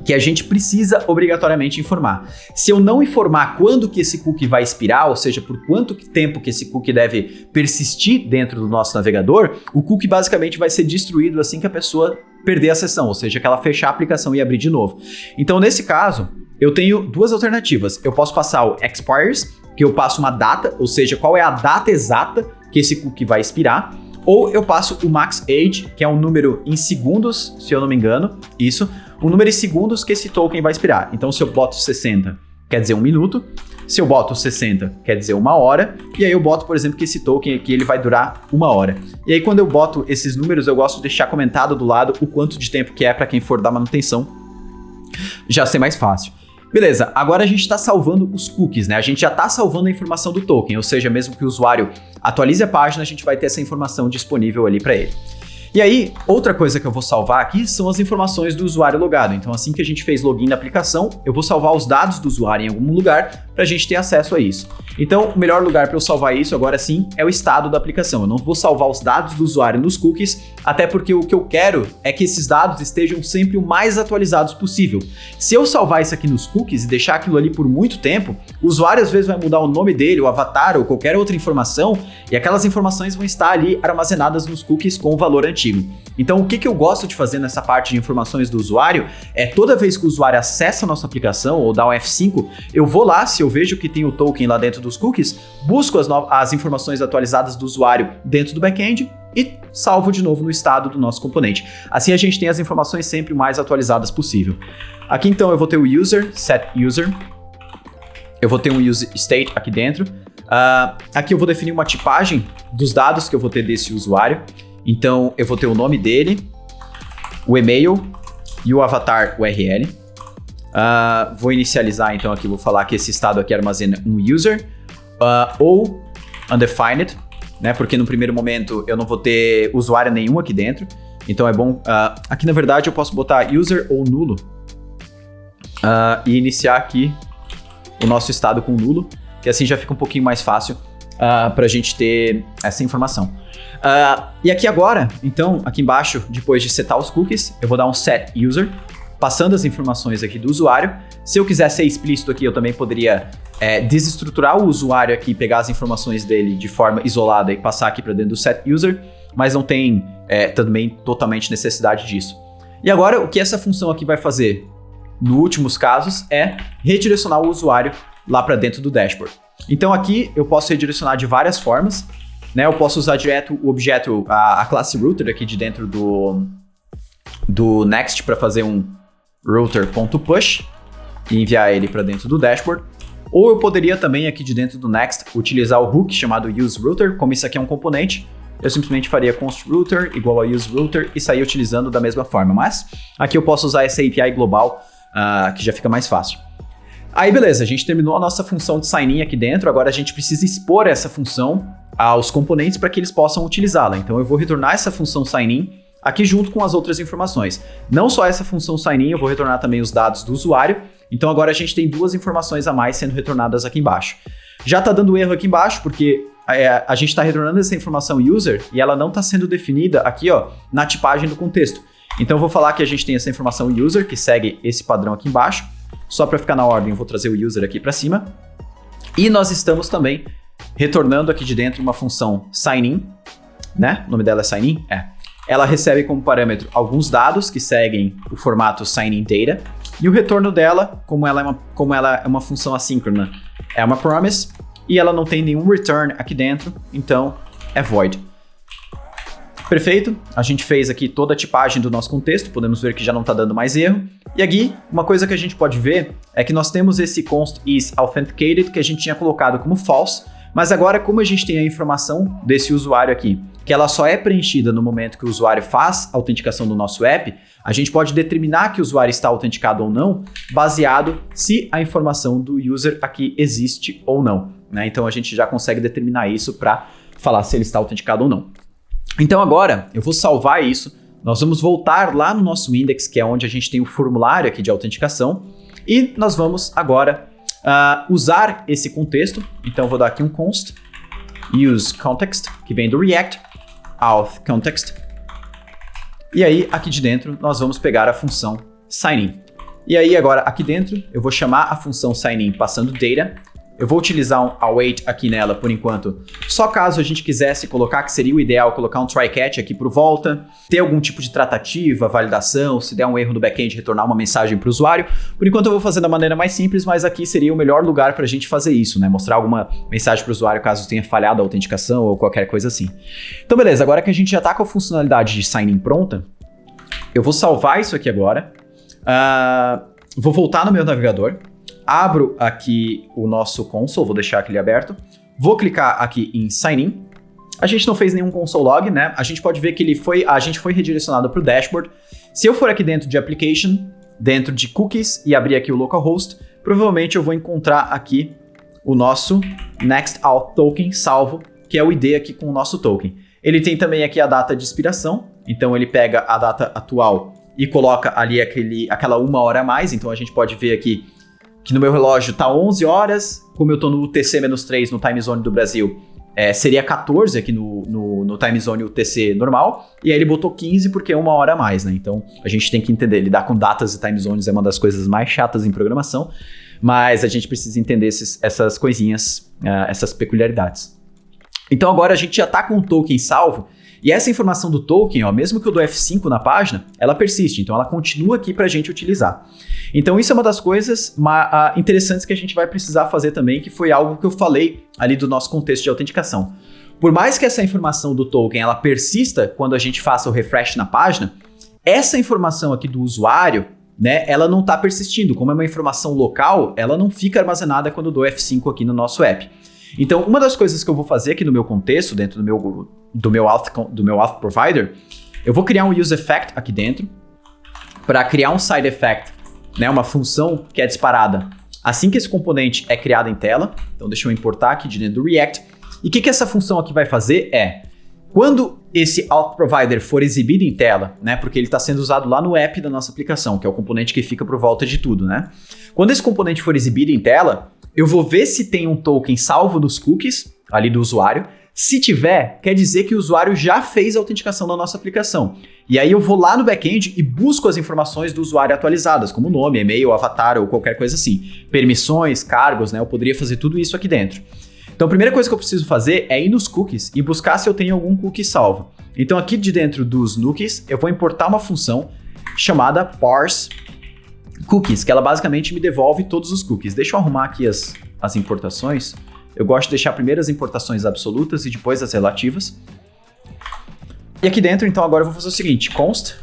que a gente precisa obrigatoriamente informar. Se eu não informar quando que esse cookie vai expirar, ou seja, por quanto tempo que esse cookie deve persistir dentro do nosso navegador, o cookie basicamente vai ser destruído assim que a pessoa perder a sessão, ou seja, que ela fechar a aplicação e abrir de novo. Então, nesse caso, eu tenho duas alternativas. Eu posso passar o expires, que eu passo uma data, ou seja, qual é a data exata que esse cookie vai expirar, ou eu passo o max age, que é um número em segundos, se eu não me engano, isso, um número em segundos que esse token vai expirar. Então, se eu boto 60, quer dizer 1 minuto, se eu boto 60, quer dizer 1 hora, e aí eu boto, por exemplo, que esse token aqui ele vai durar 1 hora. E aí, quando eu boto esses números, eu gosto de deixar comentado do lado o quanto de tempo que é para quem for dar manutenção, já ser mais fácil. Beleza, agora a gente está salvando os cookies, né? A gente já está salvando a informação do token, ou seja, mesmo que o usuário atualize a página, a gente vai ter essa informação disponível ali para ele. E aí, outra coisa que eu vou salvar aqui são as informações do usuário logado. Então, assim que a gente fez login na aplicação, eu vou salvar os dados do usuário em algum lugar para a gente ter acesso a isso. Então, o melhor lugar para eu salvar isso, agora sim, é o estado da aplicação. Eu não vou salvar os dados do usuário nos cookies, até porque o que eu quero é que esses dados estejam sempre o mais atualizados possível. Se eu salvar isso aqui nos cookies e deixar aquilo ali por muito tempo, o usuário às vezes vai mudar o nome dele, o avatar ou qualquer outra informação, e aquelas informações vão estar ali armazenadas nos cookies com o valor antigo. Então, o que eu gosto de fazer nessa parte de informações do usuário é toda vez que o usuário acessa a nossa aplicação ou dá um F5, eu vou lá, se eu vejo que tem o token lá dentro dos cookies, busco as informações atualizadas do usuário dentro do back-end e salvo de novo no estado do nosso componente. Assim a gente tem as informações sempre o mais atualizadas possível. Aqui então eu vou ter o user, set user, eu vou ter um use state aqui dentro. Aqui eu vou definir uma tipagem dos dados que eu vou ter desse usuário. Então, eu vou ter o nome dele, o e-mail e o avatar URL. Vou inicializar, então, aqui, vou falar que esse estado aqui armazena um user ou undefined, né? Porque no primeiro momento eu não vou ter usuário nenhum aqui dentro. Então, é bom... aqui, na verdade, eu posso botar user ou nulo e iniciar aqui o nosso estado com nulo, que assim já fica um pouquinho mais fácil para a gente ter essa informação. E aqui agora, então, aqui embaixo, depois de setar os cookies, eu vou dar um set user, passando as informações aqui do usuário. Se eu quiser ser explícito aqui, eu também poderia desestruturar o usuário aqui, pegar as informações dele de forma isolada e passar aqui para dentro do set user, mas não tem também totalmente necessidade disso. E agora, o que essa função aqui vai fazer, nos últimos casos, é redirecionar o usuário lá para dentro do dashboard. Então aqui eu posso redirecionar de várias formas, né? Eu posso usar direto o objeto, a classe router aqui de dentro do Next para fazer um router.push e enviar ele para dentro do dashboard. Ou eu poderia também aqui de dentro do Next utilizar o hook chamado useRouter. Como isso aqui é um componente, eu simplesmente faria constRouter igual a useRouter e sair utilizando da mesma forma. Mas aqui eu posso usar essa API global que já fica mais fácil. Aí beleza, a gente terminou a nossa função de sign-in aqui dentro, agora a gente precisa expor essa função aos componentes para que eles possam utilizá-la. Então eu vou retornar essa função sign-in aqui junto com as outras informações. Não só essa função sign-in, eu vou retornar também os dados do usuário. Então agora a gente tem duas informações a mais sendo retornadas aqui embaixo. Já está dando erro aqui embaixo porque a gente está retornando essa informação user e ela não está sendo definida aqui ó, na tipagem do contexto. Então eu vou falar que a gente tem essa informação user que segue esse padrão aqui embaixo. Só para ficar na ordem, eu vou trazer o user aqui para cima. E nós estamos também retornando aqui de dentro uma função sign-in, né? O nome dela é sign-in? Ela recebe como parâmetro alguns dados que seguem o formato sign-in data. E o retorno dela, como ela é uma função assíncrona, é uma promise. E ela não tem nenhum return aqui dentro, então é void. Perfeito, a gente fez aqui toda a tipagem do nosso contexto, podemos ver que já não está dando mais erro. E aqui, uma coisa que a gente pode ver é que nós temos esse const is authenticated que a gente tinha colocado como false, mas agora como a gente tem a informação desse usuário aqui, que ela só é preenchida no momento que o usuário faz a autenticação do nosso app, a gente pode determinar que o usuário está autenticado ou não, baseado se a informação do user aqui existe ou não, né? Então a gente já consegue determinar isso para falar se ele está autenticado ou não. Então agora eu vou salvar isso, nós vamos voltar lá no nosso index, que é onde a gente tem o formulário aqui de autenticação, E nós vamos agora usar esse contexto. Então eu vou dar aqui um const use context, que vem do React, auth context. E aí aqui de dentro nós vamos pegar a função sign-in. E aí agora aqui dentro eu vou chamar a função sign-in passando data. Eu vou utilizar um await aqui nela por enquanto, só caso a gente quisesse colocar, que seria o ideal, colocar um try-catch aqui por volta, ter algum tipo de tratativa, validação, se der um erro no back-end, retornar uma mensagem para o usuário. Por enquanto eu vou fazer da maneira mais simples, mas aqui seria o melhor lugar para a gente fazer isso, né? Mostrar alguma mensagem para o usuário caso tenha falhado a autenticação ou qualquer coisa assim. Então beleza, agora que a gente já está com a funcionalidade de sign-in pronta, eu vou salvar isso aqui agora, vou voltar no meu navegador, abro aqui o nosso console, vou deixar aquele aberto, vou clicar aqui em sign in. A gente não fez nenhum console log, né? A gente pode ver que a gente foi redirecionado para o dashboard. Se eu for aqui dentro de application, dentro de cookies e abrir aqui o localhost, provavelmente eu vou encontrar aqui o nosso next auth token salvo, que é o ID aqui com o nosso token. Ele tem também aqui a data de expiração, então ele pega a data atual e coloca ali aquela 1 hora a mais, então a gente pode ver aqui que no meu relógio tá 11 horas, como eu tô no UTC-3 no time zone do Brasil, seria 14 aqui no time zone UTC normal, e aí ele botou 15 porque é 1 hora a mais, né? Então a gente tem que entender, lidar com datas e time zones é uma das coisas mais chatas em programação, mas a gente precisa entender essas coisinhas, essas peculiaridades. Então agora a gente já tá com o token salvo, e essa informação do token, ó, mesmo que eu dou F5 na página, ela persiste, então ela continua aqui para a gente utilizar. Então isso é uma das coisas interessantes que a gente vai precisar fazer também, que foi algo que eu falei ali do nosso contexto de autenticação. Por mais que essa informação do token ela persista quando a gente faça o refresh na página, essa informação aqui do usuário, né, ela não está persistindo. Como é uma informação local, ela não fica armazenada quando eu dou F5 aqui no nosso app. Então, uma das coisas que eu vou fazer aqui no meu contexto, dentro do meu auth provider, eu vou criar um use effect aqui dentro para criar um side effect, né, uma função que é disparada assim que esse componente é criado em tela. Então, deixa eu importar aqui de dentro do React. E o que essa função aqui vai fazer é, quando esse auth provider for exibido em tela, né, porque ele está sendo usado lá no app da nossa aplicação, que é o componente que fica por volta de tudo, né? Quando esse componente for exibido em tela, eu vou ver se tem um token salvo nos cookies ali do usuário. Se tiver, quer dizer que o usuário já fez a autenticação da nossa aplicação. E aí eu vou lá no back-end e busco as informações do usuário atualizadas, como nome, e-mail, avatar ou qualquer coisa assim. Permissões, cargos, né? Eu poderia fazer tudo isso aqui dentro. Então a primeira coisa que eu preciso fazer é ir nos cookies e buscar se eu tenho algum cookie salvo. Então aqui de dentro dos cookies, eu vou importar uma função chamada parse cookies, que ela basicamente me devolve todos os cookies. Deixa eu arrumar aqui as importações. Eu gosto de deixar primeiro as importações absolutas e depois as relativas. E aqui dentro, então, agora eu vou fazer o seguinte, const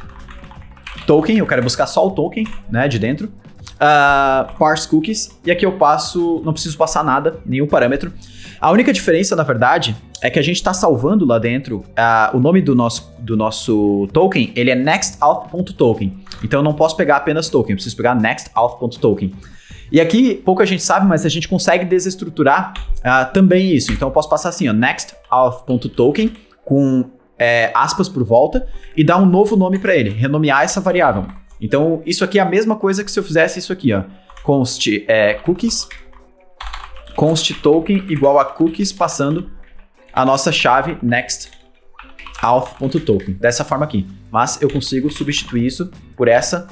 token, eu quero buscar só o token, né, de dentro, parse cookies, e aqui eu não preciso passar nada, nenhum parâmetro. A única diferença, na verdade, é que a gente está salvando lá dentro, o nome do nosso token, ele é nextauth.token. Então eu não posso pegar apenas token, eu preciso pegar nextauth.token. E aqui, pouca gente sabe, mas a gente consegue desestruturar também isso. Então eu posso passar assim, ó, nextauth.token com aspas por volta e dar um novo nome para ele, renomear essa variável. Então isso aqui é a mesma coisa que se eu fizesse isso aqui, ó, const cookies, const token igual a cookies passando a nossa chave nextauth.token, dessa forma aqui. Mas eu consigo substituir isso por essa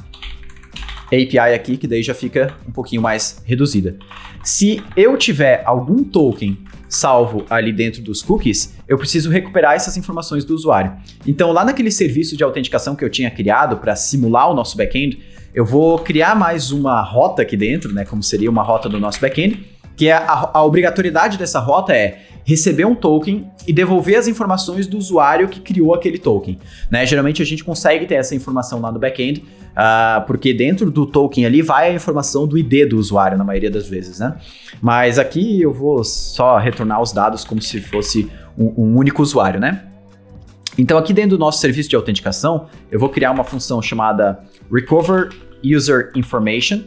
API aqui, que daí já fica um pouquinho mais reduzida. Se eu tiver algum token salvo ali dentro dos cookies, eu preciso recuperar essas informações do usuário. Então, lá naquele serviço de autenticação que eu tinha criado para simular o nosso back-end, eu vou criar mais uma rota aqui dentro, né, como seria uma rota do nosso back-end, que a obrigatoriedade dessa rota é receber um token e devolver as informações do usuário que criou aquele token, né? Geralmente a gente consegue ter essa informação lá no back-end, porque dentro do token ali vai a informação do ID do usuário, na maioria das vezes, né? Mas aqui eu vou só retornar os dados como se fosse um único usuário, né? Então aqui dentro do nosso serviço de autenticação, eu vou criar uma função chamada Recover User Information.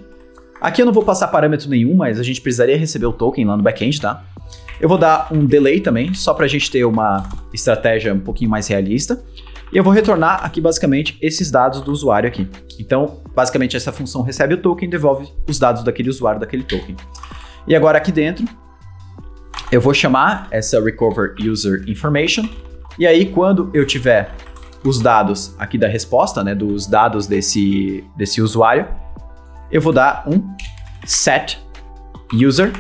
Aqui eu não vou passar parâmetro nenhum, mas a gente precisaria receber o token lá no back-end, tá? Eu vou dar um delay também, só para a gente ter uma estratégia um pouquinho mais realista. E eu vou retornar aqui basicamente esses dados do usuário aqui. Então, basicamente essa função recebe o token e devolve os dados daquele usuário daquele token. E agora aqui dentro, eu vou chamar essa recover user information. E aí quando eu tiver os dados aqui da resposta, né, dos dados desse usuário, eu vou dar um set user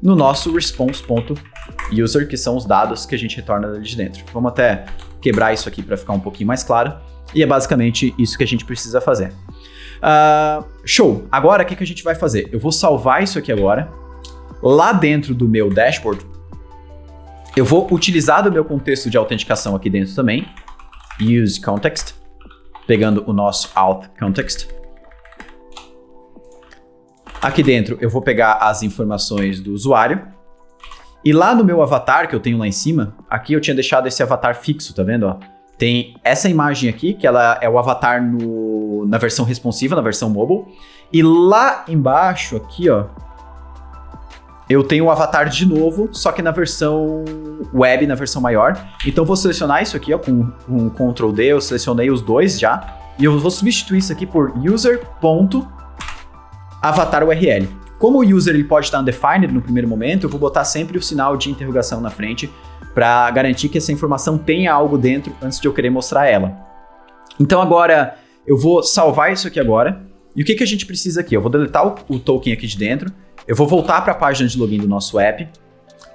no nosso response.user, que são os dados que a gente retorna ali de dentro. Vamos até quebrar isso aqui para ficar um pouquinho mais claro. E é basicamente isso que a gente precisa fazer. Show! Agora, o que a gente vai fazer? Eu vou salvar isso aqui agora. Lá dentro do meu dashboard, eu vou utilizar do meu contexto de autenticação aqui dentro também. Use context. Pegando o nosso auth context. Aqui dentro, eu vou pegar as informações do usuário. E lá no meu avatar, que eu tenho lá em cima, aqui eu tinha deixado esse avatar fixo, tá vendo? Ó? Tem essa imagem aqui, que ela é o avatar na versão responsiva, na versão mobile. E lá embaixo, aqui, ó, eu tenho o avatar de novo, só que na versão web, na versão maior. Então eu vou selecionar isso aqui, ó, com Ctrl D, eu selecionei os dois já. E eu vou substituir isso aqui por user.avatarURL. Como o user ele pode estar undefined no primeiro momento, eu vou botar sempre o sinal de interrogação na frente para garantir que essa informação tenha algo dentro antes de eu querer mostrar ela. Então agora eu vou salvar isso aqui agora. E o que a gente precisa aqui? Eu vou deletar o token aqui de dentro. Eu vou voltar para a página de login do nosso app.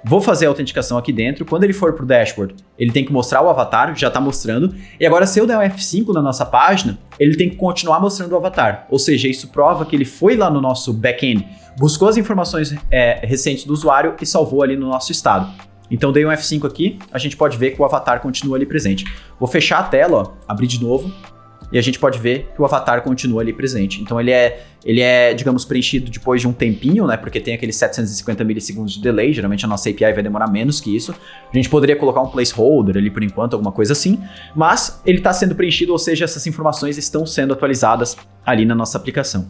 Vou fazer a autenticação aqui dentro. Quando ele for para o dashboard, ele tem que mostrar o avatar, já está mostrando. E agora, se eu der um F5 na nossa página, ele tem que continuar mostrando o avatar. Ou seja, isso prova que ele foi lá no nosso back-end, buscou as informações recentes do usuário e salvou ali no nosso estado. Então, dei um F5 aqui, a gente pode ver que o avatar continua ali presente. Vou fechar a tela, ó, abrir de novo. E a gente pode ver que o avatar continua ali presente. Então ele é, digamos, preenchido depois de um tempinho, né? Porque tem aqueles 750 milissegundos de delay. Geralmente a nossa API vai demorar menos que isso. A gente poderia colocar um placeholder ali por enquanto, alguma coisa assim. Mas ele está sendo preenchido, ou seja, essas informações estão sendo atualizadas ali na nossa aplicação.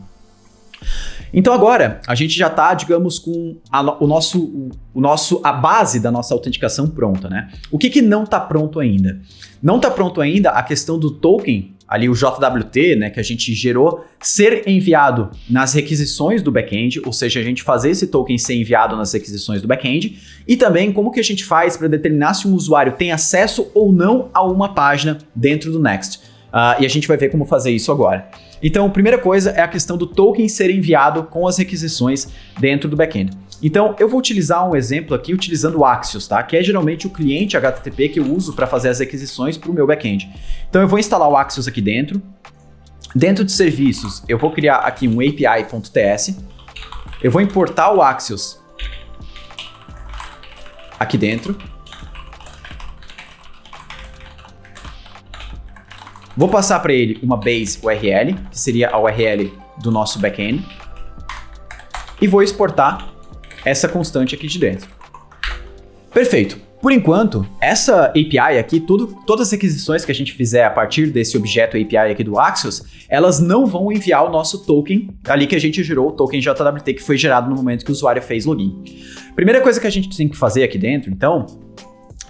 Então agora a gente já está, digamos, com a base da nossa autenticação pronta, né? O que não está pronto ainda? Não está pronto ainda a questão do token, ali o JWT, né, que a gente gerou, ser enviado nas requisições do back-end, ou seja, a gente fazer esse token ser enviado nas requisições do back-end, e também como que a gente faz para determinar se um usuário tem acesso ou não a uma página dentro do Next. E a gente vai ver como fazer isso agora. Então, a primeira coisa é a questão do token ser enviado com as requisições dentro do back-end. Então, eu vou utilizar um exemplo aqui utilizando o Axios, tá? Que é geralmente o cliente HTTP que eu uso para fazer as requisições para o meu back-end. Então, eu vou instalar o Axios aqui dentro. Dentro de serviços, eu vou criar aqui um API.ts. Eu vou importar o Axios aqui dentro. Vou passar para ele uma base URL, que seria a URL do nosso back-end. E vou exportar essa constante aqui de dentro. Perfeito. Por enquanto, essa API aqui, todas as requisições que a gente fizer a partir desse objeto API aqui do Axios, elas não vão enviar o nosso token ali que a gente gerou, o token JWT que foi gerado no momento que o usuário fez login. Primeira coisa que a gente tem que fazer aqui dentro, então,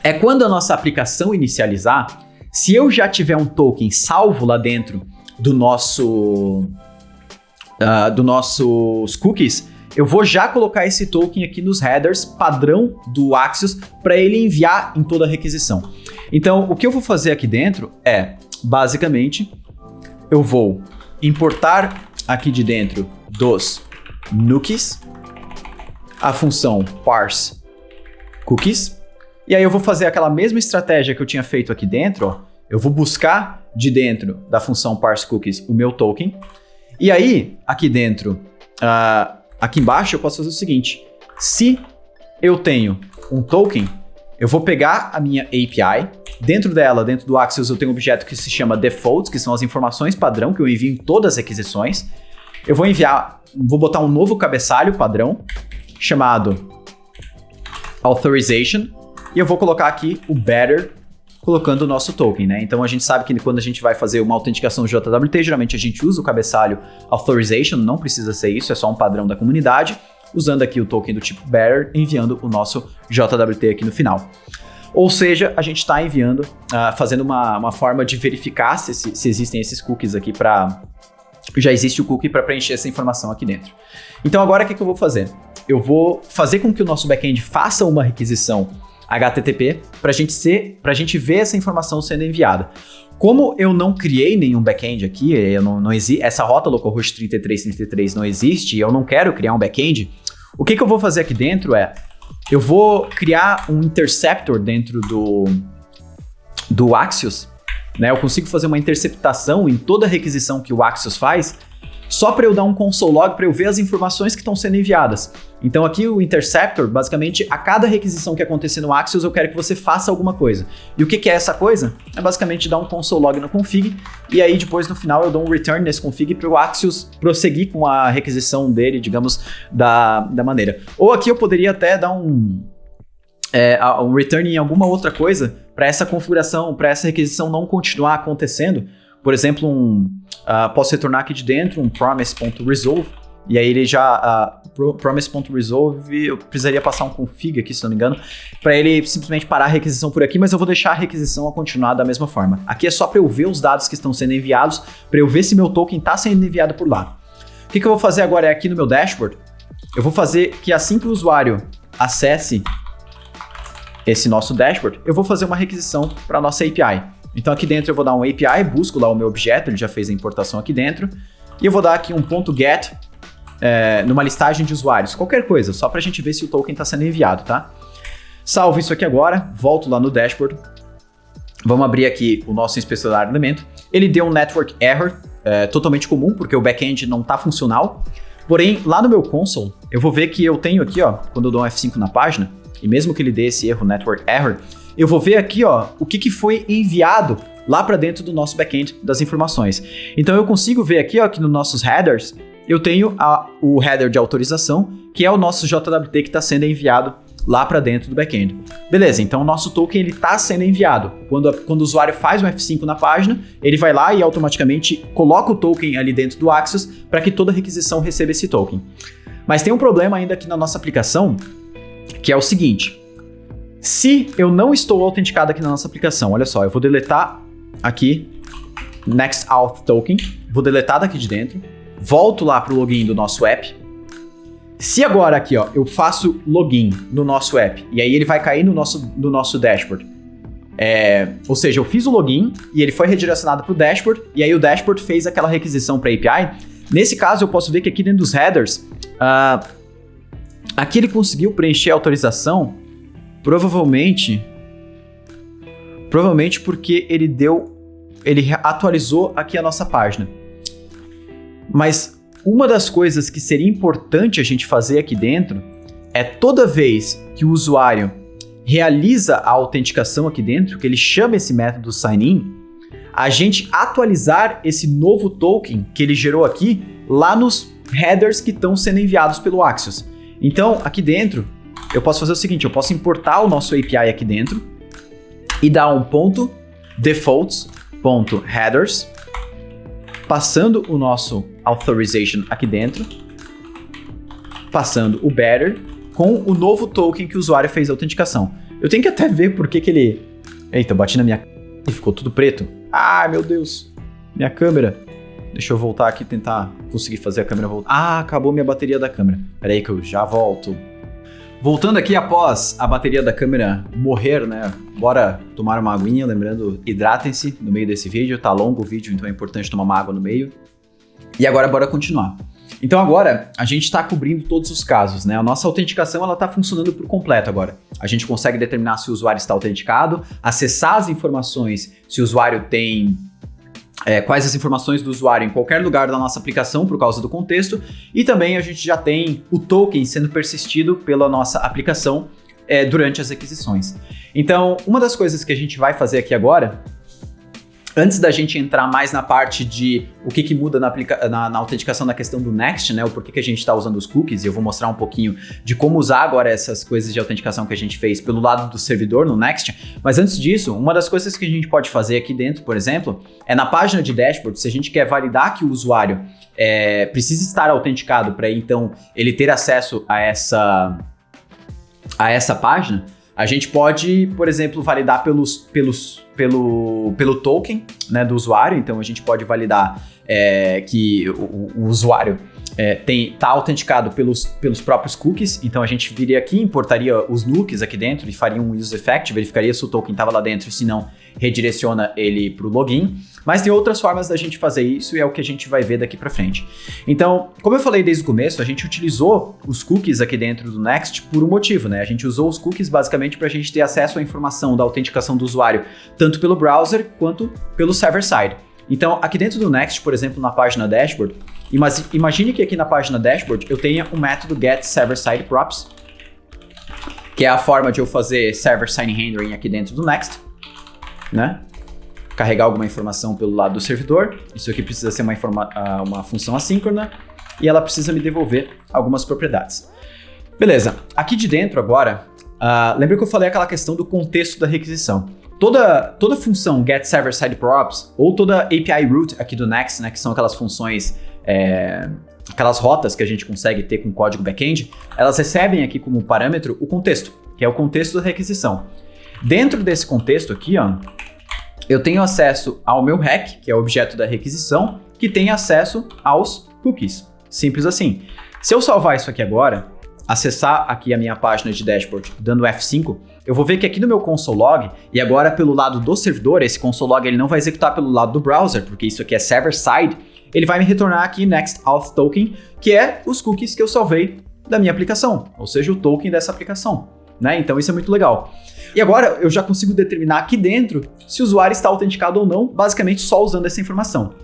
é quando a nossa aplicação inicializar, se eu já tiver um token salvo lá dentro dos nossos cookies, eu vou já colocar esse token aqui nos headers padrão do Axios para ele enviar em toda a requisição. Então, o que eu vou fazer aqui dentro é, basicamente, eu vou importar aqui de dentro dos cookies a função parse cookies. E aí eu vou fazer aquela mesma estratégia que eu tinha feito aqui dentro, ó. Eu vou buscar de dentro da função parse cookies o meu token. E aí, aqui dentro, aqui embaixo eu posso fazer o seguinte. Se eu tenho um token, eu vou pegar a minha API. Dentro dela, dentro do Axios, eu tenho um objeto que se chama defaults, que são as informações padrão que eu envio em todas as requisições. Eu vou botar um novo cabeçalho padrão chamado authorization. E eu vou colocar aqui o better, colocando o nosso token, né? Então a gente sabe que quando a gente vai fazer uma autenticação JWT, geralmente a gente usa o cabeçalho authorization, não precisa ser isso, é só um padrão da comunidade, usando aqui o token do tipo better, enviando o nosso JWT aqui no final. Ou seja, a gente está enviando, fazendo uma forma de verificar se existem esses cookies aqui já existe o cookie para preencher essa informação aqui dentro. Então agora o que eu vou fazer? Eu vou fazer com que o nosso back-end faça uma requisição HTTP para a gente ver essa informação sendo enviada. Como eu não criei nenhum back-end aqui, essa rota localhost 3333 não existe e eu não quero criar um back-end, o que eu vou fazer aqui dentro eu vou criar um interceptor dentro do Axios, né? Eu consigo fazer uma interceptação em toda a requisição que o Axios faz, só para eu dar um console log para eu ver as informações que estão sendo enviadas. Então aqui o interceptor, basicamente, a cada requisição que acontecer no Axios, eu quero que você faça alguma coisa. E o que é essa coisa? É basicamente dar um console log no config, e aí depois no final eu dou um return nesse config para o Axios prosseguir com a requisição dele, digamos, da maneira. Ou aqui eu poderia até dar um return em alguma outra coisa para essa configuração, para essa requisição não continuar acontecendo. Por exemplo, posso retornar aqui de dentro um promise.resolve, e aí ele já, promise.resolve, eu precisaria passar um config aqui, se não me engano, para ele simplesmente parar a requisição por aqui, mas eu vou deixar a requisição a continuar da mesma forma. Aqui é só para eu ver os dados que estão sendo enviados, para eu ver se meu token está sendo enviado por lá. O que eu vou fazer agora aqui no meu dashboard, eu vou fazer que assim que o usuário acesse esse nosso dashboard, eu vou fazer uma requisição para a nossa API. Então aqui dentro eu vou dar um API, busco lá o meu objeto, ele já fez a importação aqui dentro, e eu vou dar aqui um .get numa listagem de usuários, qualquer coisa, só para a gente ver se o token está sendo enviado, tá? Salvo isso aqui agora, volto lá no dashboard, vamos abrir aqui o nosso inspecionar elemento, ele deu um network error, totalmente comum, porque o back-end não está funcional, porém lá no meu console, eu vou ver que eu tenho aqui, ó, quando eu dou um F5 na página, e mesmo que ele dê esse erro, network error, eu vou ver aqui, ó, o que foi enviado lá para dentro do nosso back-end das informações. Então eu consigo ver aqui, ó, que nos nossos headers, eu tenho o header de autorização, que é o nosso JWT que está sendo enviado lá para dentro do back-end. Beleza, então o nosso token está sendo enviado. Quando o usuário faz um F5 na página, ele vai lá e automaticamente coloca o token ali dentro do Axios para que toda requisição receba esse token. Mas tem um problema ainda aqui na nossa aplicação, que é o seguinte: se eu não estou autenticado aqui na nossa aplicação, olha só, eu vou deletar aqui Next Auth Token, vou deletar daqui de dentro, volto lá para o login do nosso app. Se agora aqui, ó, eu faço login no nosso app e aí ele vai cair no nosso dashboard, ou seja, eu fiz o login e ele foi redirecionado para o dashboard e aí o dashboard fez aquela requisição para a API. Nesse caso, eu posso ver que aqui dentro dos headers, aqui ele conseguiu preencher a autorização. Provavelmente porque ele atualizou aqui a nossa página. Mas uma das coisas que seria importante a gente fazer aqui dentro é toda vez que o usuário realiza a autenticação aqui dentro, que ele chama esse método sign-in, a gente atualizar esse novo token que ele gerou aqui lá nos headers que estão sendo enviados pelo Axios. Então, aqui dentro, eu posso fazer o seguinte, eu posso importar o nosso API aqui dentro e dar um .defaults.headers, passando o nosso authorization aqui dentro, passando o better com o novo token que o usuário fez a autenticação. Eu tenho que até ver por que ele... Eita, eu bati na minha e ficou tudo preto. Ah, meu Deus, minha câmera. Deixa eu voltar aqui e tentar conseguir fazer a câmera voltar. Ah, acabou minha bateria da câmera. Pera aí que eu já volto. Voltando aqui após a bateria da câmera morrer, né? Bora tomar uma aguinha, lembrando, hidratem-se no meio desse vídeo, tá longo o vídeo, então é importante tomar uma água no meio. E agora bora continuar. Então agora a gente está cobrindo todos os casos, né? A nossa autenticação ela está funcionando por completo agora. A gente consegue determinar se o usuário está autenticado, acessar as informações se o usuário tem... quais as informações do usuário em qualquer lugar da nossa aplicação por causa do contexto, e também a gente já tem o token sendo persistido pela nossa aplicação durante as requisições. Então, uma das coisas que a gente vai fazer aqui agora, antes da gente entrar mais na parte de o que muda na autenticação na questão do Next, né, o porquê que a gente está usando os cookies, e eu vou mostrar um pouquinho de como usar agora essas coisas de autenticação que a gente fez pelo lado do servidor no Next, mas antes disso, uma das coisas que a gente pode fazer aqui dentro, por exemplo, é na página de dashboard, se a gente quer validar que o usuário precisa estar autenticado para então ele ter acesso a essa página, A gente pode, por exemplo, validar pelo token, né, do usuário. Então a gente pode validar que o usuário tá autenticado pelos próprios cookies. Então a gente viria aqui, importaria os nukes aqui dentro e faria um use effect, verificaria se o token estava lá dentro, se não, redireciona ele para o login. Mas tem outras formas da gente fazer isso e é o que a gente vai ver daqui para frente. Então, como eu falei desde o começo, a gente utilizou os cookies aqui dentro do Next por um motivo, né? A gente usou os cookies basicamente para a gente ter acesso à informação da autenticação do usuário, tanto pelo browser quanto pelo server-side. Então, aqui dentro do Next, por exemplo, na página dashboard, imagine que aqui na página dashboard eu tenha um método getServerSideProps, que é a forma de eu fazer server-side rendering aqui dentro do Next, né? Carregar alguma informação pelo lado do servidor. Isso aqui precisa ser uma função assíncrona e ela precisa me devolver algumas propriedades. Beleza, aqui de dentro agora, lembra que eu falei aquela questão do contexto da requisição. Toda função getServerSideProps ou toda API route aqui do Next, né, que são aquelas funções, aquelas rotas que a gente consegue ter com código back-end, elas recebem aqui como parâmetro o contexto, que é o contexto da requisição. Dentro desse contexto aqui, ó, eu tenho acesso ao meu REC, que é o objeto da requisição, que tem acesso aos cookies. Simples assim. Se eu salvar isso aqui agora, acessar aqui a minha página de dashboard dando F5, eu vou ver que aqui no meu console log, e agora pelo lado do servidor, esse console log ele não vai executar pelo lado do browser, porque isso aqui é server-side, ele vai me retornar aqui Next Auth Token, que é os cookies que eu salvei da minha aplicação, ou seja, o token dessa aplicação, né? Então isso é muito legal. E agora eu já consigo determinar aqui dentro se o usuário está autenticado ou não, basicamente só usando essa informação.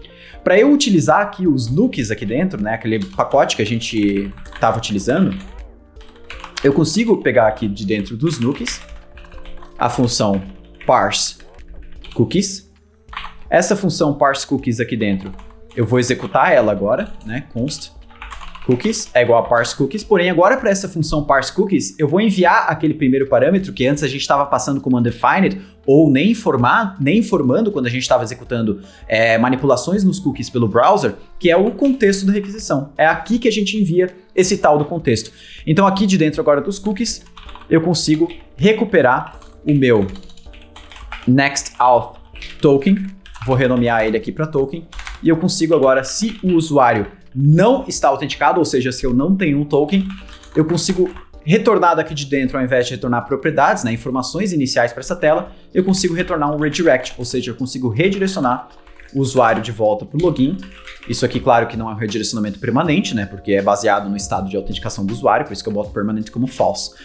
Para eu utilizar aqui os nukes aqui dentro, né, aquele pacote que a gente estava utilizando, eu consigo pegar aqui de dentro dos nukes a função parse cookies. Essa função parse cookies aqui dentro, eu vou executar ela agora, né, const cookies é igual a parse cookies, porém agora para essa função parse cookies, eu vou enviar aquele primeiro parâmetro que antes a gente estava passando como undefined ou nem informando quando a gente estava executando manipulações nos cookies pelo browser, que é o contexto da requisição. É aqui que a gente envia esse tal do contexto. Então aqui de dentro agora dos cookies, eu consigo recuperar o meu Next Auth Token, vou renomear ele aqui para token, e eu consigo agora, se o usuário não está autenticado, ou seja, se eu não tenho um token, eu consigo retornar daqui de dentro, ao invés de retornar propriedades, né, informações iniciais para essa tela, eu consigo retornar um redirect, ou seja, eu consigo redirecionar o usuário de volta para o login. Isso aqui, claro que não é um redirecionamento permanente, né, porque é baseado no estado de autenticação do usuário, por isso que eu boto permanente como false.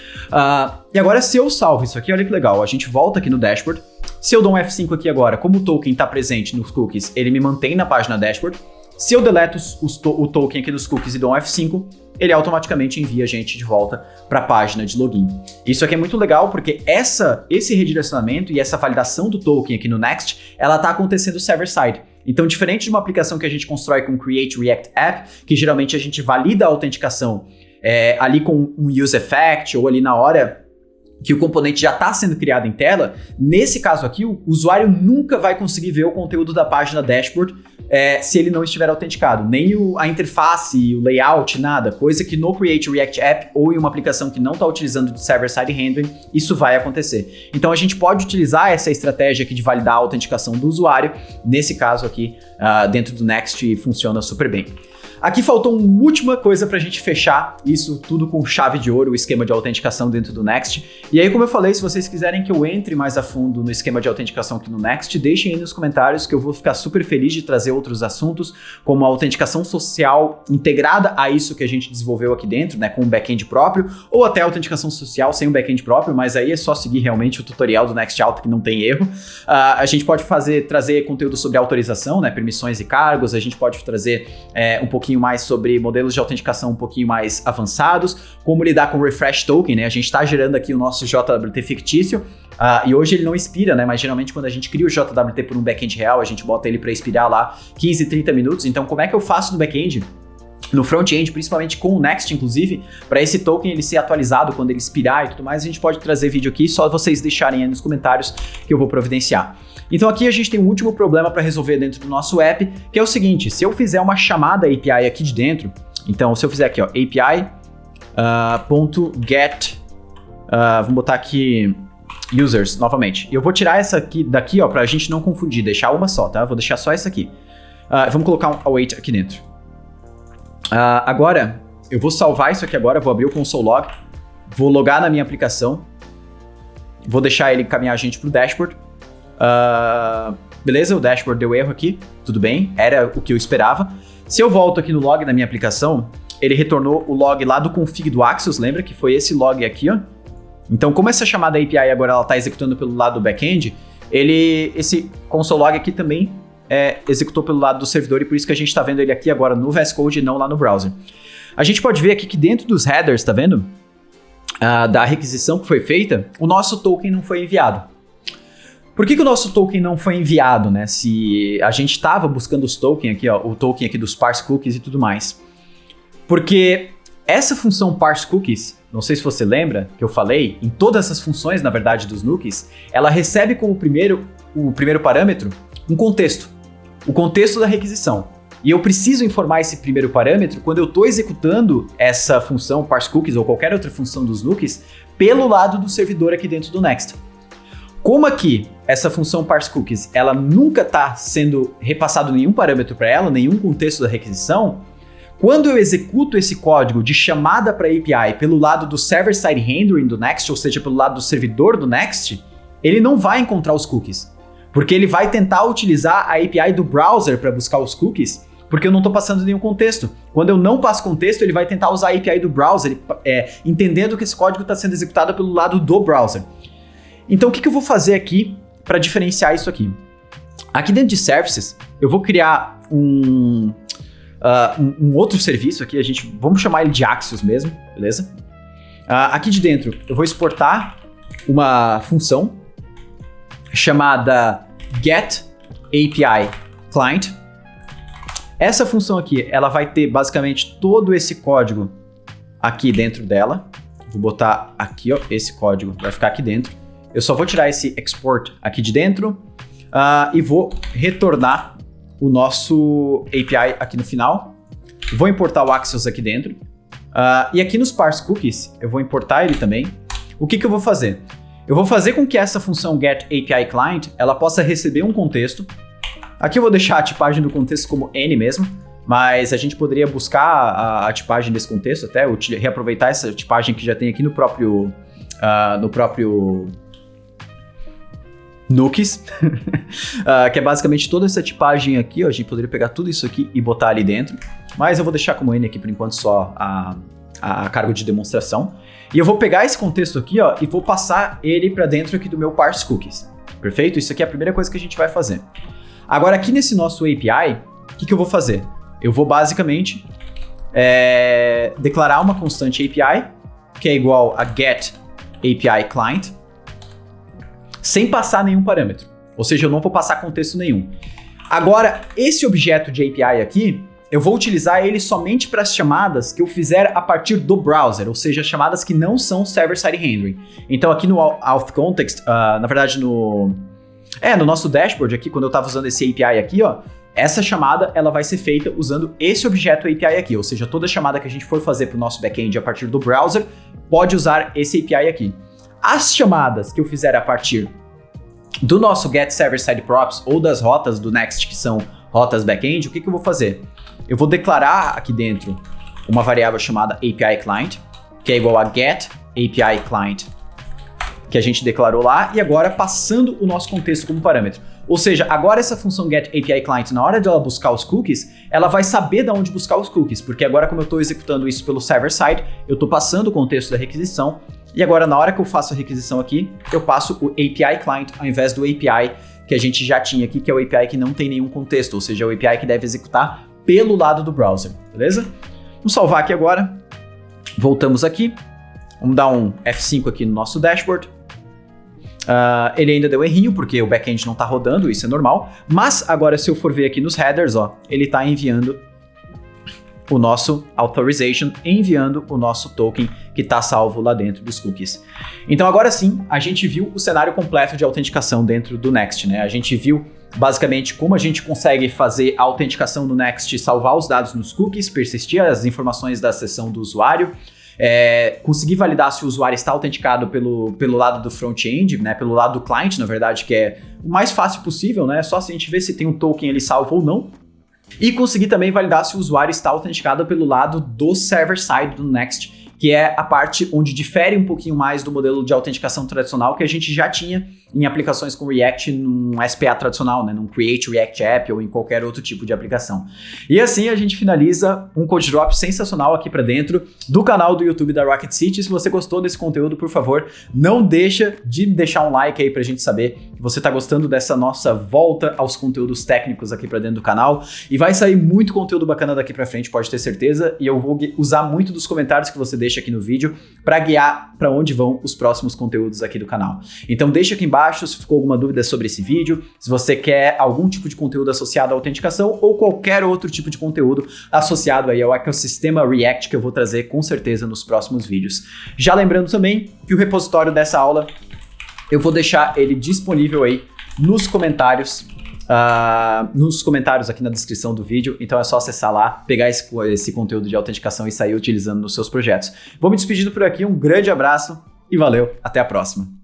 E agora, se eu salvo isso aqui, olha que legal, a gente volta aqui no dashboard. Se eu dou um F5 aqui agora, como o token está presente nos cookies, ele me mantém na página dashboard. Se eu deleto o token aqui dos cookies e dou um F5, ele automaticamente envia a gente de volta para a página de login. Isso aqui é muito legal porque esse redirecionamento e essa validação do token aqui no Next, ela está acontecendo server-side. Então, diferente de uma aplicação que a gente constrói com Create React App, que geralmente a gente valida a autenticação ali com um use effect ou ali na hora que o componente já está sendo criado em tela, nesse caso aqui, o usuário nunca vai conseguir ver o conteúdo da página dashboard se ele não estiver autenticado. Nem a interface, o layout, nada. Coisa que no Create React App ou em uma aplicação que não está utilizando de server-side rendering, isso vai acontecer. Então a gente pode utilizar essa estratégia aqui de validar a autenticação do usuário. Nesse caso aqui, dentro do Next, funciona super bem. Aqui faltou uma última coisa para a gente fechar isso tudo com chave de ouro, o esquema de autenticação dentro do Next. E aí, como eu falei, se vocês quiserem que eu entre mais a fundo no esquema de autenticação aqui no Next, deixem aí nos comentários que eu vou ficar super feliz de trazer outros assuntos, como a autenticação social integrada a isso que a gente desenvolveu aqui dentro, né, com um back-end próprio, ou até a autenticação social sem um back-end próprio, mas aí é só seguir realmente o tutorial do Next Auth que não tem erro. A gente pode trazer conteúdo sobre autorização, né, permissões e cargos, a gente pode trazer um pouquinho mais sobre modelos de autenticação um pouquinho mais avançados, como lidar com o refresh token, né? A gente está gerando aqui o nosso JWT fictício, e hoje ele não expira, né? Mas geralmente quando a gente cria o JWT por um back-end real, a gente bota ele para expirar lá 15, 30 minutos. Então, como é que eu faço no back-end? No front-end, principalmente com o Next, inclusive, para esse token ele ser atualizado quando ele expirar e tudo mais, a gente pode trazer vídeo aqui, só vocês deixarem aí nos comentários que eu vou providenciar. Então aqui a gente tem um último problema para resolver dentro do nosso app, que é o seguinte: se eu fizer uma chamada API aqui de dentro, então se eu fizer aqui, ó, API.get Vamos botar aqui users novamente. E eu vou tirar essa aqui daqui, ó, pra gente não confundir, deixar uma só, tá? Vou deixar só essa aqui. Vamos colocar um await aqui dentro. Agora, eu vou salvar isso aqui agora, vou abrir o console log, vou logar na minha aplicação, vou deixar ele encaminhar a gente pro dashboard. Beleza, o dashboard deu erro aqui, tudo bem, era o que eu esperava. Se eu volto aqui no log da minha aplicação, ele retornou o log lá do config do Axios, lembra que foi esse log aqui, ó? Então, como essa chamada API agora ela está executando pelo lado do back-end, esse console log aqui também executou pelo lado do servidor e por isso que a gente está vendo ele aqui agora no VS Code e não lá no browser. A gente pode ver aqui que dentro dos headers, tá vendo? Da requisição que foi feita, o nosso token não foi enviado. Por que o nosso token não foi enviado, né? Se a gente estava buscando os tokens aqui, ó, o token aqui dos parse cookies e tudo mais. Porque essa função parse cookies, não sei se você lembra que eu falei, em todas essas funções, na verdade, dos nookies, ela recebe como o primeiro parâmetro um contexto. O contexto da requisição. E eu preciso informar esse primeiro parâmetro quando eu estou executando essa função parse cookies ou qualquer outra função dos nookies pelo lado do servidor aqui dentro do Next. Como aqui essa função parse cookies ela nunca está sendo repassado nenhum parâmetro para ela, nenhum contexto da requisição, quando eu executo esse código de chamada para API pelo lado do server-side rendering do Next, ou seja, pelo lado do servidor do Next, ele não vai encontrar os cookies, porque ele vai tentar utilizar a API do browser para buscar os cookies, porque eu não estou passando nenhum contexto. Quando eu não passo contexto, ele vai tentar usar a API do browser, entendendo que esse código está sendo executado pelo lado do browser. Então, o que eu vou fazer aqui para diferenciar isso aqui? Aqui dentro de Services, eu vou criar um outro serviço aqui, vamos chamar ele de Axios mesmo, beleza? Aqui de dentro, eu vou exportar uma função chamada getAPIClient. Essa função aqui, ela vai ter basicamente todo esse código aqui dentro dela. Vou botar aqui, ó, esse código vai ficar aqui dentro. Eu só vou tirar esse export aqui de dentro e vou retornar o nosso API aqui no final. Vou importar o Axios aqui dentro. E aqui nos parse cookies, eu vou importar ele também. O que eu vou fazer? Eu vou fazer com que essa função getAPIClient ela possa receber um contexto. Aqui eu vou deixar a tipagem do contexto como N mesmo, mas a gente poderia buscar a tipagem desse contexto, até reaproveitar essa tipagem que já tem aqui no próprio nookies, que é basicamente toda essa tipagem aqui, ó, a gente poderia pegar tudo isso aqui e botar ali dentro, mas eu vou deixar como N aqui por enquanto só a cargo de demonstração. E eu vou pegar esse contexto aqui, ó, e vou passar ele para dentro aqui do meu parse cookies. Perfeito? Isso aqui é a primeira coisa que a gente vai fazer. Agora aqui nesse nosso API, o que eu vou fazer? Eu vou basicamente declarar uma constante API, que é igual a getAPIClient, sem passar nenhum parâmetro. Ou seja, eu não vou passar contexto nenhum. Agora, esse objeto de API aqui, eu vou utilizar ele somente para as chamadas que eu fizer a partir do browser, ou seja, chamadas que não são server-side rendering. Então aqui no auth context, na verdade no nosso dashboard aqui, quando eu estava usando esse API aqui, ó, essa chamada ela vai ser feita usando esse objeto API aqui, ou seja, toda chamada que a gente for fazer para o nosso back-end a partir do browser pode usar esse API aqui. As chamadas que eu fizer a partir do nosso get server-side props ou das rotas do Next, que são rotas back-end, o que eu vou fazer? Eu vou declarar aqui dentro uma variável chamada APIClient, que é igual a getAPIClient, que a gente declarou lá, e agora passando o nosso contexto como parâmetro. Ou seja, agora essa função getAPIClient, na hora de ela buscar os cookies, ela vai saber de onde buscar os cookies, porque agora como eu estou executando isso pelo server-side, eu estou passando o contexto da requisição, e agora na hora que eu faço a requisição aqui, eu passo o APIClient ao invés do API que a gente já tinha aqui, que é o API que não tem nenhum contexto, ou seja, é o API que deve executar pelo lado do browser, beleza? Vamos salvar aqui agora, voltamos aqui, vamos dar um F5 aqui no nosso dashboard. Ele ainda deu errinho, porque o back-end não está rodando, isso é normal, mas agora se eu for ver aqui nos headers, ó, ele está enviando o nosso authorization, enviando o nosso token que está salvo lá dentro dos cookies. Então agora sim, a gente viu o cenário completo de autenticação dentro do Next, né? A gente viu basicamente como a gente consegue fazer a autenticação no Next, salvar os dados nos cookies, persistir as informações da sessão do usuário. conseguir validar se o usuário está autenticado pelo lado do front-end, né, pelo lado do client, na verdade, que é o mais fácil possível, né, só se a gente ver se tem um token ali salvo ou não. E conseguir também validar se o usuário está autenticado pelo lado do server-side do Next, que é a parte onde difere um pouquinho mais do modelo de autenticação tradicional que a gente já tinha em aplicações com React num SPA tradicional, né, num Create React App ou em qualquer outro tipo de aplicação. E assim a gente finaliza um Code Drop sensacional aqui para dentro do canal do YouTube da Rocket City. Se você gostou desse conteúdo, por favor, não deixa de deixar um like aí pra gente saber que você tá gostando dessa nossa volta aos conteúdos técnicos aqui para dentro do canal. E vai sair muito conteúdo bacana daqui para frente, pode ter certeza, e eu vou usar muito dos comentários que você deixa aqui no vídeo para guiar para onde vão os próximos conteúdos aqui do canal. Então deixa aqui embaixo se ficou alguma dúvida sobre esse vídeo, se você quer algum tipo de conteúdo associado à autenticação ou qualquer outro tipo de conteúdo associado aí ao ecossistema React que eu vou trazer com certeza nos próximos vídeos. Já lembrando também que o repositório dessa aula eu vou deixar ele disponível aí nos comentários aqui na descrição do vídeo, então é só acessar lá, pegar esse conteúdo de autenticação e sair utilizando nos seus projetos. Vou me despedindo por aqui, um grande abraço e valeu, até a próxima!